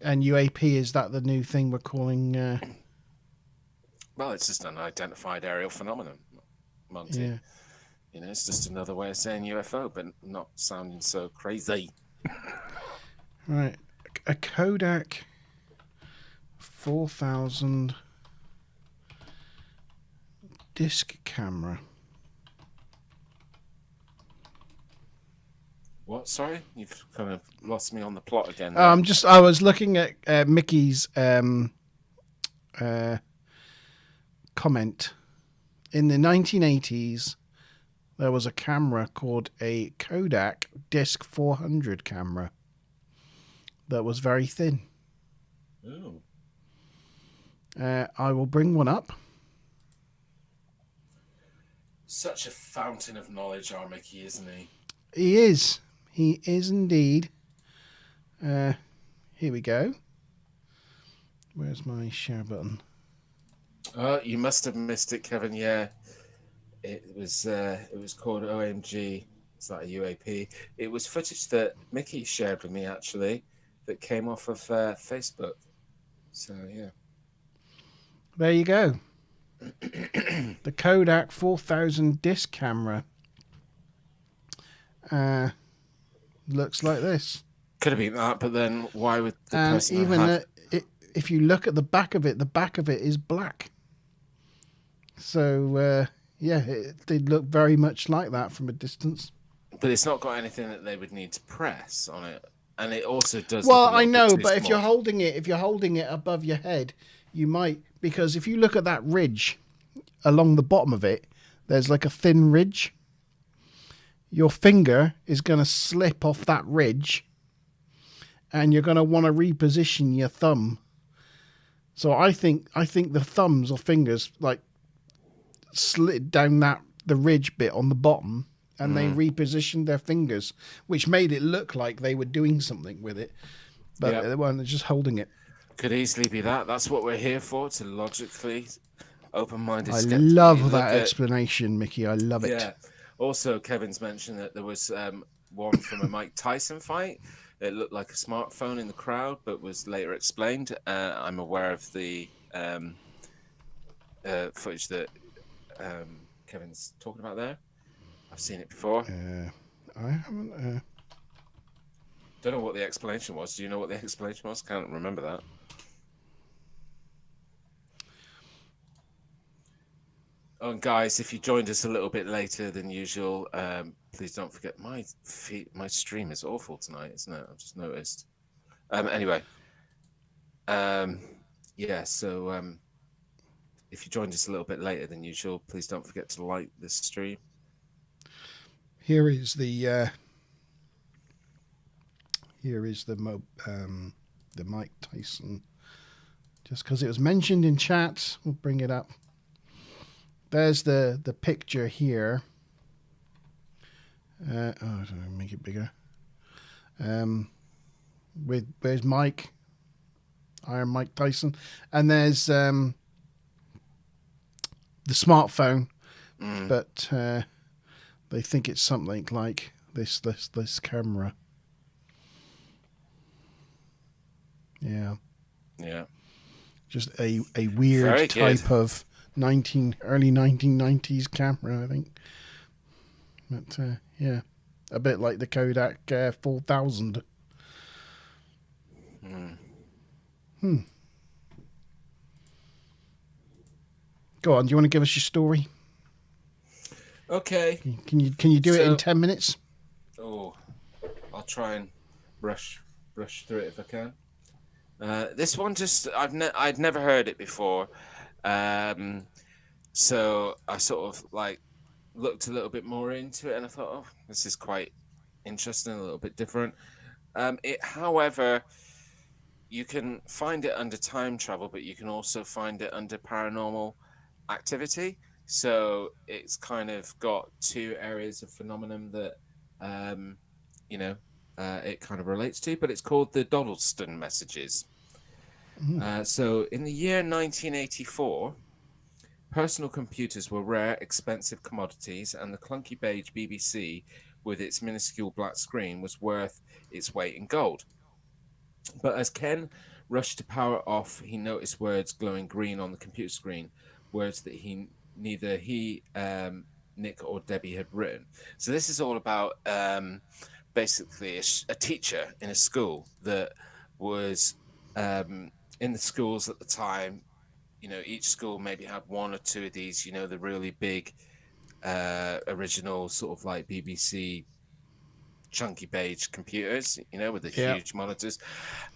And UAP, is that the new thing we're calling... Well, it's just an unidentified aerial phenomenon, Monte. Yeah. You know, it's just another way of saying UFO, but not sounding so crazy. Right. A Kodak 4000 disc camera. What? Sorry? You've kind of lost me on the plot again. I was looking at Mickey's comment. In the 1980s, there was a camera called a Kodak Disc 400 camera that was very thin. Oh. I will bring one up. Such a fountain of knowledge, our Mickey, isn't he? He is. He is indeed. Here we go. Where's my share button? Oh, you must have missed it, Kevin. Yeah. It was called OMG. It's like a UAP. It was footage that Mickey shared with me, actually, that came off of Facebook. So, yeah. There you go. The Kodak 4000 disc camera. Looks like this. Could have been that, but then why would the And person even if you look at the back of it is black. So, yeah, it did look very much like that from a distance. But it's not got anything that they would need to press on it. And it also does... Well, look a I little know, bit too but if small. you're holding it above your head, you might... Because if you look at that ridge along the bottom of it, there's like a thin ridge. Your finger is going to slip off that ridge, and you're going to want to reposition your thumb. So I think the thumbs or fingers like slid down the ridge bit on the bottom, and they repositioned their fingers, which made it look like they were doing something with it, but they weren't, just holding it. Could easily be that. That's what we're here for, to logically, open-minded... I love that explanation, Mickey. I love it. Yeah. Also, Kevin's mentioned that there was one from a Mike Tyson fight. It looked like a smartphone in the crowd, but was later explained. I'm aware of the footage that Kevin's talking about there. I've seen it before. I haven't... Don't know what the explanation was. Do you know what the explanation was? Can't remember that. Oh, and guys, if you joined us a little bit later than usual, please don't forget my stream is awful tonight, isn't it? I've just noticed. Anyway, yeah. So if you joined us a little bit later than usual, please don't forget to like this stream. Here is the Mike Tyson. Just because it was mentioned in chat, we'll bring it up. There's the picture here. Make it bigger. Where's Mike? Iron Mike Tyson. And there's the smartphone, but they think it's something like this camera. Yeah. Yeah. Just a weird Very type good. of early 1990s camera, I think. But yeah, a bit like the Kodak 4000. Go on. Do you want to give us your story? Okay. Can you do it in So- 10 minutes? Oh, I'll try and brush through it if I can. This one I'd never heard it before, so I sort of like looked a little bit more into it, and I thought, oh, this is quite interesting, a little bit different. However, you can find it under time travel, but you can also find it under paranormal activity. So it's kind of got two areas of phenomenon that, it kind of relates to, but it's called the Donaldston Messages. So in the year 1984, personal computers were rare, expensive commodities, and the clunky beige BBC with its minuscule black screen was worth its weight in gold. But as Ken rushed to power off, he noticed words glowing green on the computer screen, words that neither Nick or Debbie had written. So this is all about basically a teacher in a school that was in the schools at the time. You know, each school maybe had one or two of these, you know, the really big original sort of like BBC chunky beige computers, you know, with the huge monitors.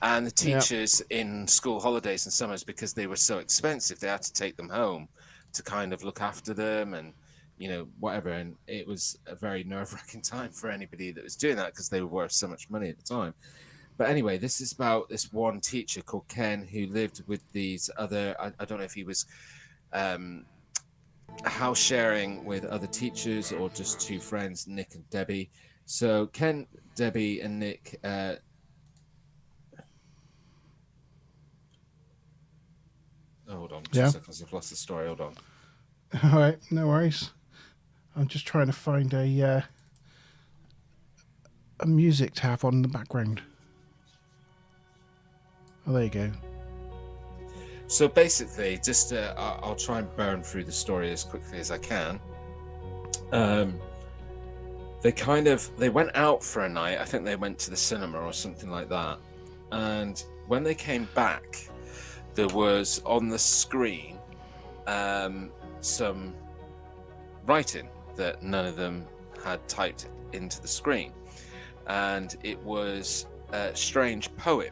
And the teachers in school holidays and summers, because they were so expensive, they had to take them home to kind of look after them and, you know, whatever. And it was a very nerve-wracking time for anybody that was doing that because they were worth so much money at the time. But anyway, this is about this one teacher called Ken who lived with these other, I don't know if he was house sharing with other teachers or just two friends, Nick and Debbie. So Ken, Debbie, and Nick hold on 2 seconds. I've lost the story. Hold on. All right, no worries. I'm just trying to find a music to have on in the background. Oh, there you go. So basically, just I'll try and burn through the story as quickly as I can. They went out for a night. I think they went to the cinema or something like that. And when they came back, there was on the screen some writing that none of them had typed into the screen. And it was a strange poem.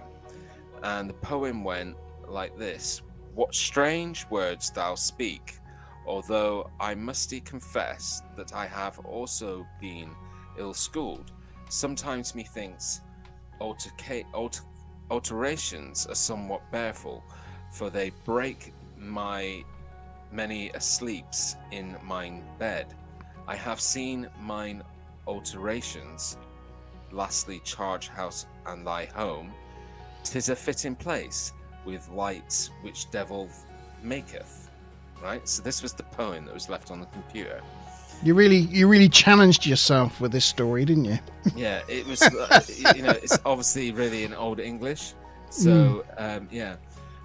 And the poem went like this: "What strange words thou speak, although I musty confess that I have also been ill-schooled. Sometimes methinks alterations are somewhat bareful, for they break my many asleeps in mine bed. I have seen mine alterations, lastly charge house and thy home. 'Tis a fitting place with lights which devil maketh." Right? So this was the poem that was left on the computer. You really challenged yourself with this story, didn't you? Yeah, it was, it's obviously really in Old English. So,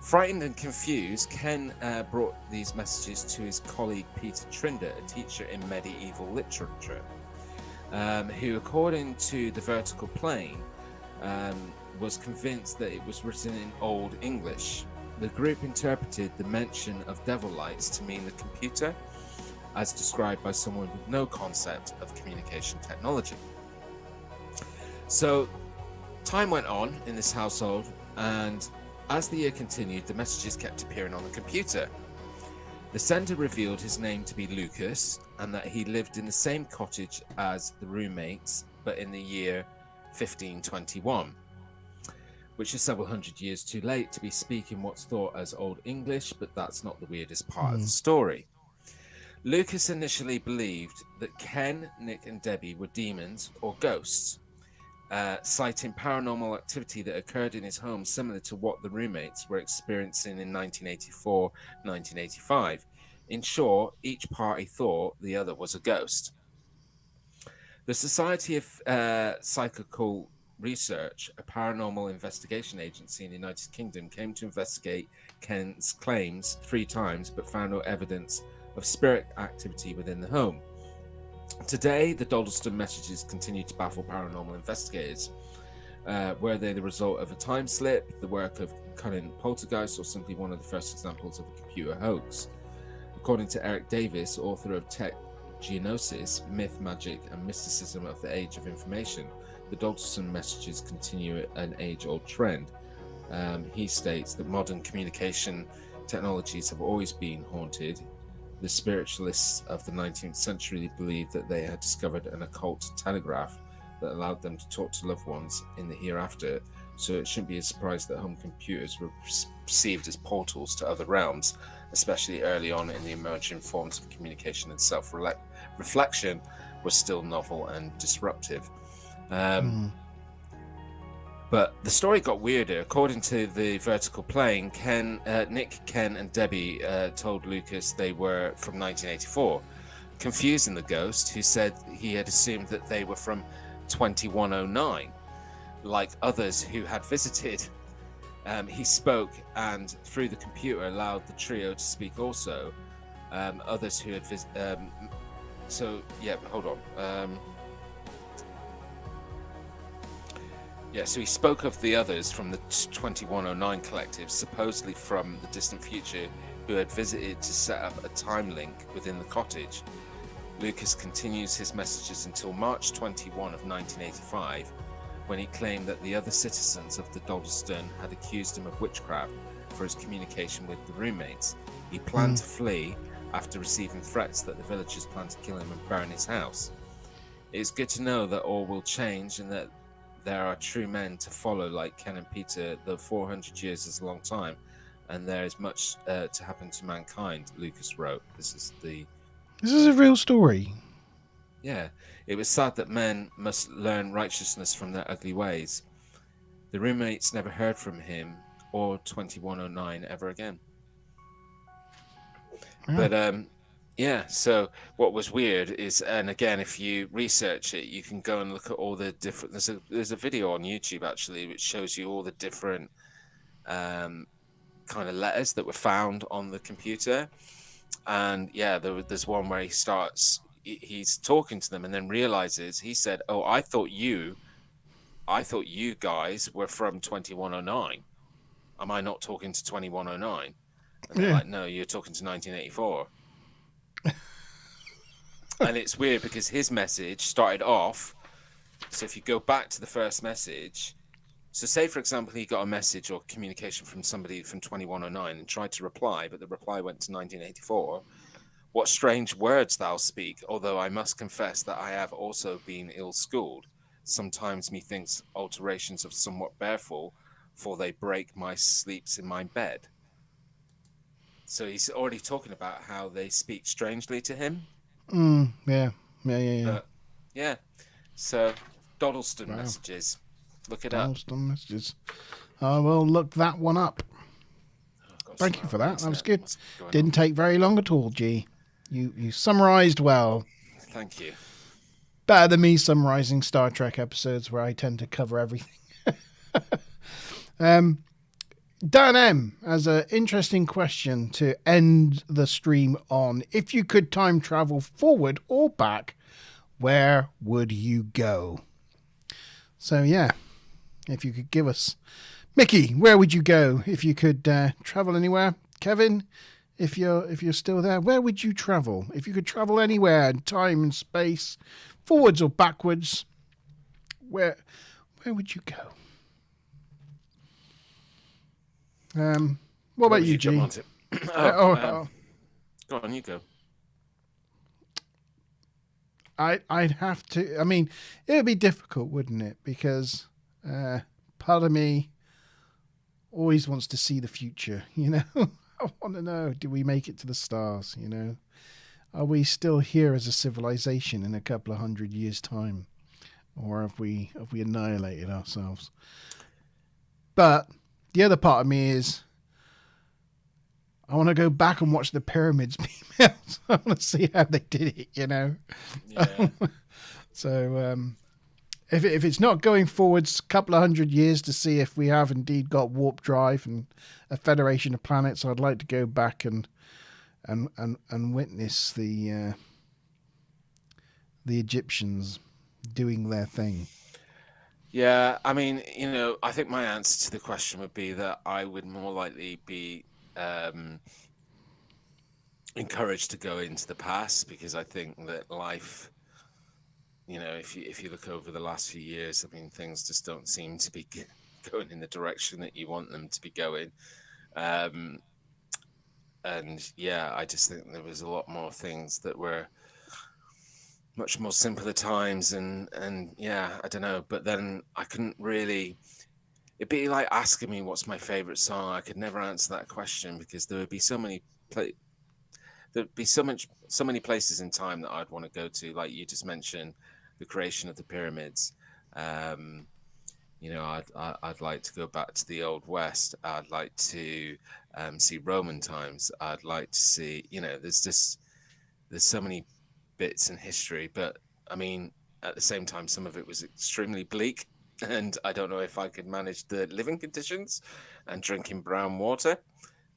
Frightened and confused, Ken brought these messages to his colleague Peter Trinder, a teacher in medieval literature, who, according to the vertical plane, was convinced that it was written in Old English. The group interpreted the mention of devil lights to mean the computer, as described by someone with no concept of communication technology. So time went on in this household, and as the year continued, the messages kept appearing on the computer. The sender revealed his name to be Lucas, and that he lived in the same cottage as the roommates, but in the year 1521, which is several hundred years too late to be speaking what's thought as Old English, but that's not the weirdest part of the story. Lucas initially believed that Ken, Nick, and Debbie were demons or ghosts. citing paranormal activity that occurred in his home similar to what the roommates were experiencing in 1984, 1985. In short, each party thought the other was a ghost. The Society of Psychical Research, a paranormal investigation agency in the United Kingdom, came to investigate Ken's claims 3 times but found no evidence of spirit activity within the home. Today, the Donaldston Messages continue to baffle paranormal investigators. Were they the result of a time slip, the work of cunning poltergeists, or simply one of the first examples of a computer hoax? According to Eric Davis, author of Technogenesis, Myth, Magic, and Mysticism of the Age of Information, the Donaldston Messages continue an age-old trend. He states that modern communication technologies have always been haunted. The spiritualists of the 19th century believed that they had discovered an occult telegraph that allowed them to talk to loved ones in the hereafter, so it shouldn't be a surprise that home computers were perceived as portals to other realms, especially early on in the emerging forms of communication, and self-reflection was still novel and disruptive. But the story got weirder. According to the vertical plane, Nick, Ken, and Debbie told Lucas they were from 1984, confusing the ghost, who said he had assumed that they were from 2109, like others who had visited. He spoke and, through the computer, allowed the trio to speak also. Others who had visited... so he spoke of the others from the 2109 collective, supposedly from the distant future, who had visited to set up a time link within the cottage. Lucas continues his messages until March 21 of 1985, when he claimed that the other citizens of the Donaldston had accused him of witchcraft for his communication with the roommates. He planned to flee after receiving threats that the villagers planned to kill him and burn his house. It is good to know that all will change and that there are true men to follow like Ken and Peter, though 400 years is a long time, and there is much to happen to mankind, Lucas wrote. This is a real story. Yeah. It was sad that men must learn righteousness from their ugly ways. The roommates never heard from him or 2109 ever again. But so what was weird is, and again, if you research it, you can go and look at all the different, there's a video on YouTube actually which shows you all the different kind of letters that were found on the computer. And there's one where he's talking to them and then realizes, he said, "Oh, I thought you guys were from 2109. Am I not talking to 2109?" And they're like, "No, you're talking to 1984." And it's weird because his message started off, so if you go back to the first message, so say for example he got a message or communication from somebody from 2109 and tried to reply, but the reply went to 1984. "What strange words thou speak, although I must confess that I have also been ill-schooled. Sometimes methinks alterations of somewhat bearful, for they break my sleeps in my bed." So he's already talking about how they speak strangely to him. Yeah. So Donaldston Messages. Look it up. Donaldston Messages. I will look that one up. Thank you for that. That was good. Didn't take very long at all, G. You summarised well. Thank you. Better than me summarising Star Trek episodes where I tend to cover everything. Dan M has an interesting question to end the stream on. If you could time travel forward or back, where would you go? So if you could give us, Mickey, where would you go if you could travel anywhere? Kevin, if you're still there, where would you travel if you could travel anywhere in time and space, forwards or backwards? Where would you go? What about you, G? Go on, you go. I'd have to. I mean, it would be difficult, wouldn't it? Because part of me always wants to see the future. I want to know: do we make it to the stars? Are we still here as a civilization in a couple of 100 years' time? or have we annihilated ourselves? But the other part of me is, I want to go back and watch the pyramids be built. I want to see how they did it, you know. Yeah. So if it's not going forwards a couple of 100 years to see if we have indeed got warp drive and a federation of planets, I'd like to go back and witness the Egyptians doing their thing. Yeah, I mean, you know, I think my answer to the question would be that I would more likely be encouraged to go into the past, because I think that life, you know, if you look over the last few years, I mean, things just don't seem to be going in the direction that you want them to be going. And yeah, I just think there was a lot more things that were much more simpler times, and yeah, I don't know. But then I couldn't really. It'd be like asking me what's my favorite song. I could never answer that question, because there would be so many there'd be so many places in time that I'd want to go to. Like you just mentioned, the creation of the pyramids. You know, I'd like to go back to the Old West. I'd like to see Roman times. I'd like to see, you know, there's so many bits in history, but I mean, at the same time, some of it was extremely bleak, and I don't know if I could manage the living conditions and drinking brown water.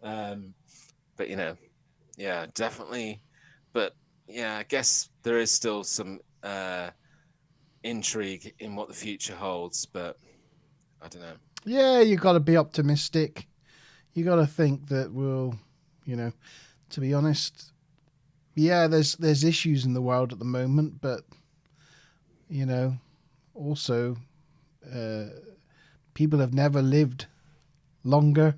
But you know, yeah, definitely. But yeah, I guess there is still some intrigue in what the future holds, but I don't know. Yeah, you got to be optimistic. You got to think that we'll, you know, to be honest, yeah, there's issues in the world at the moment, but you know, also people have never lived longer,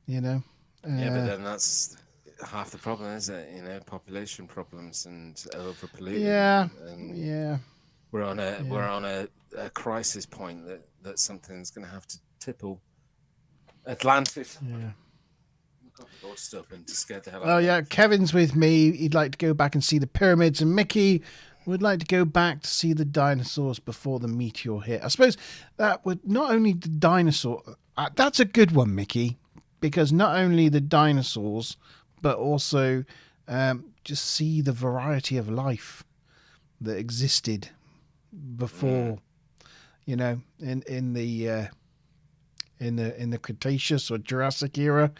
you know. Yeah, but then that's half the problem, isn't it? You know, population problems and overpollution. Yeah, and yeah. we're on a crisis point that something's going to have to tipple Atlantis. Yeah. Got the door to open to scare the hell out Oh of me. yeah, Kevin's with me. He'd like to go back and see the pyramids, and Mickey would like to go back to see the dinosaurs before the meteor hit. I suppose that would not only the dinosaur. That's a good one, Mickey, because not only the dinosaurs, but also just see the variety of life that existed before. You know, in the Cretaceous or Jurassic era.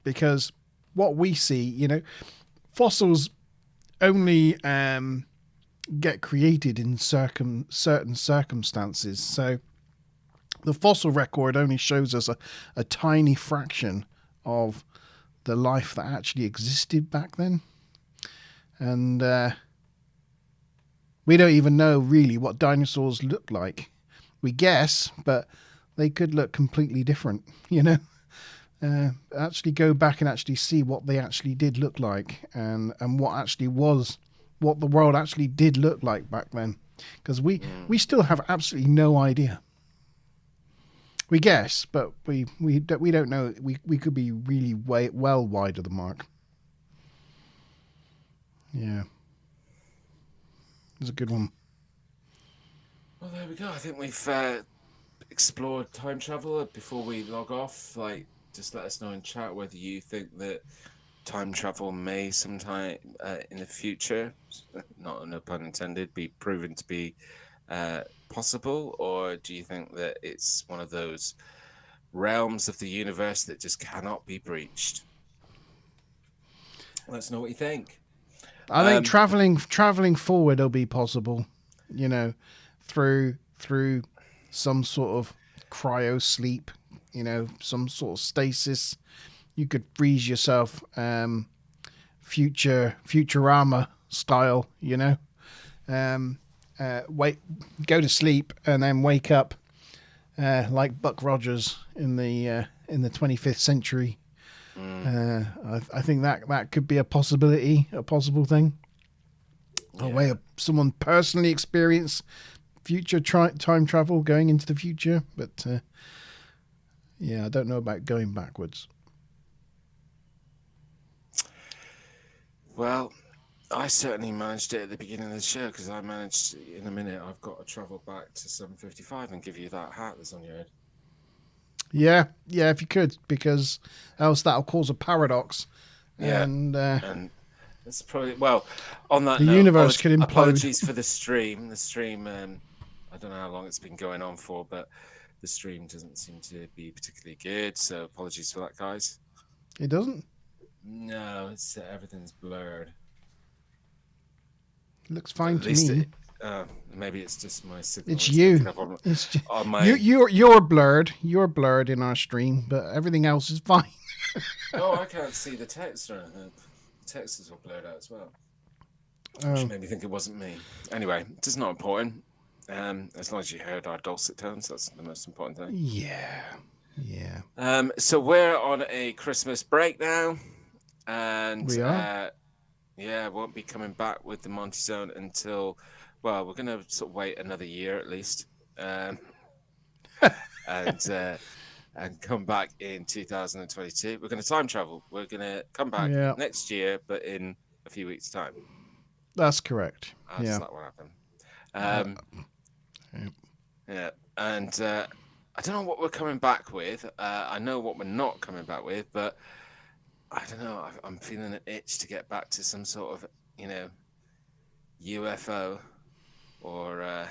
Because what we see, you know, fossils only get created in certain circumstances. So the fossil record only shows us a tiny fraction of the life that actually existed back then. And we don't even know really what dinosaurs look like. We guess, but they could look completely different, you know. Actually go back and actually see what they actually did look like, and what the world actually did look like back then, because we still have absolutely no idea. We guess, but we don't know. We could be really well wide of the mark. Yeah, it's a good one. Well, there we go. I think we've explored time travel. Before we log off, like, just let us know in chat whether you think that time travel may sometime in the future, not no pun intended, be proven to be possible, or do you think that it's one of those realms of the universe that just cannot be breached? Let us know what you think. I think traveling forward will be possible, you know, through some sort of cryo sleep, you know, some sort of stasis. You could freeze yourself, Futurama style, you know. Go to sleep and then wake up like Buck Rogers in the 25th century. I think that could be a possibility, a possible thing. Yeah. A way of someone personally experience future time travel, going into the future, but yeah, I don't know about going backwards. Well, I certainly managed it at the beginning of the show because I managed. In a minute, I've got to travel back to 7:55 and give you that hat that's on your head. Yeah, if you could, because else that'll cause a paradox. Yeah, And it's probably on that the note, universe could implode. Apologies for the stream. I don't know how long it's been going on for, but the stream doesn't seem to be particularly good. So apologies for that, guys. It doesn't. No, it's everything's blurred. It looks fine to least me. Maybe it's just my signal. It's you. It's just, you're blurred. You're blurred in our stream, but everything else is fine. Oh, I can't see the text or anything. The text is all blurred out as well. Which made me think it wasn't me. Anyway, it's not important. As long as you heard our dulcet tones, that's the most important thing. Yeah. So we're on a Christmas break now, and We are. Won't be coming back with the Monte Zone until, we're going to sort of wait another year at least, and come back in 2022. We're going to time travel. We're going to come back next year, but in a few weeks' time. That's correct. How does that one happen? Yeah, and I don't know what we're coming back with. I know what we're not coming back with, but I don't know. I'm feeling an itch to get back to some sort of, UFO or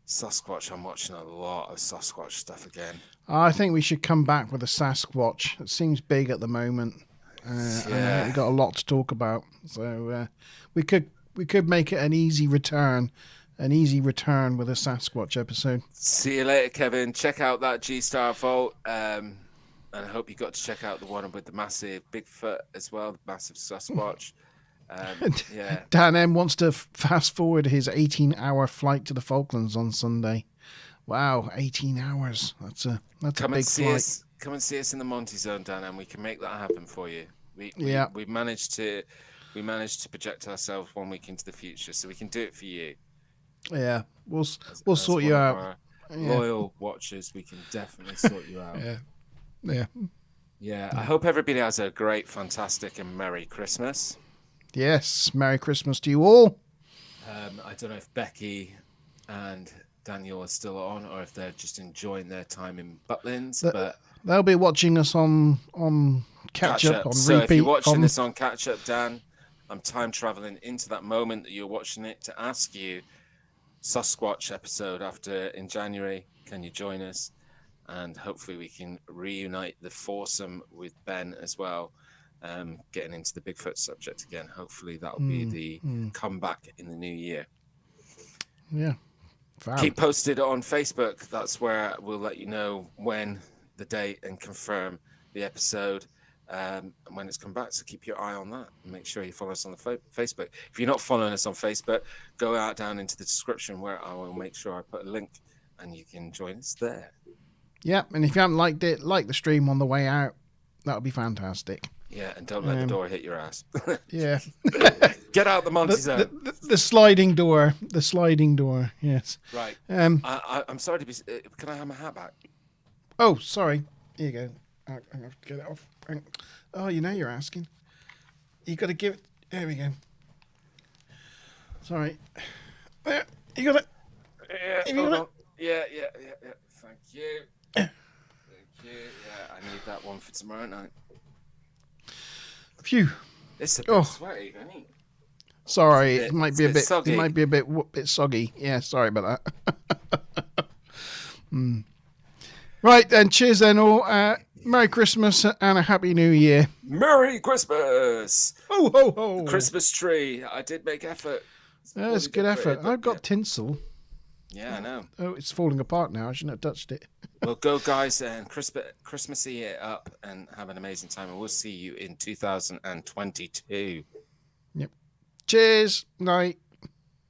Sasquatch. I'm watching a lot of Sasquatch stuff again. I think we should come back with a Sasquatch. It seems big at the moment. We've got a lot to talk about, so we could make it an easy return with a Sasquatch episode. See you later, Kevin. Check out that G-Star Vault, and I hope you got to check out the one with the massive Bigfoot as well, the massive Sasquatch. Dan M wants to fast forward his 18-hour flight to the Falklands on Sunday. Wow, 18 hours. That's a big flight. Come and see us in the Monte Zone, Dan, and we can make that happen for you. We managed to project ourselves 1 week into the future, so we can do it for you. Yeah, we'll sort you out. Loyal watchers, we can definitely sort you out. Yeah. I hope everybody has a great, fantastic, and Merry Christmas. Yes, Merry Christmas to you all. I don't know if Becky and Daniel are still on, or if they're just enjoying their time in Butlins, but they'll be watching us on catch up on so repeat. If you're watching this on catch up, Dan, I'm time traveling into that moment that you're watching it to ask you, Sasquatch episode in January, can you join us? And hopefully we can reunite the foursome with Ben as well, getting into the Bigfoot subject again. Hopefully that'll be the comeback in the new year. Yeah. Fab. Keep posted on Facebook. That's where we'll let you know when, the date, and confirm the episode and when it's come back. So keep your eye on that and make sure you follow us on the Facebook. If you're not following us on Facebook, go out down into the description where I will make sure I put a link and you can join us there. Yeah, and if you haven't liked it, like the stream on the way out. That would be fantastic. Yeah, and don't let the door hit your ass. Yeah. Get out the Monte Zone. The sliding door. The sliding door, yes. Right. I'm sorry to be... can I have my hat back? Oh, sorry. Here you go. I have to get it off. Oh, you're asking. You got to give it... There we go. Sorry. There. You got it. Yeah, hold on. Yeah. Thank you. Thank you. Yeah, I need that one for tomorrow night. Phew. It's a bit sweaty, isn't it? Sorry, it might be a bit soggy. It might be a bit soggy. Yeah, sorry about that. Right, then, cheers then all. Merry Christmas and a Happy New Year. Merry Christmas! Ho, ho, ho. The Christmas tree. I did make effort. That's good effort. I've got tinsel. Yeah, I know. Oh, it's falling apart now. I shouldn't have touched it. Well, go, guys, and Christmassy it up and have an amazing time. And we'll see you in 2022. Yep. Cheers. Night.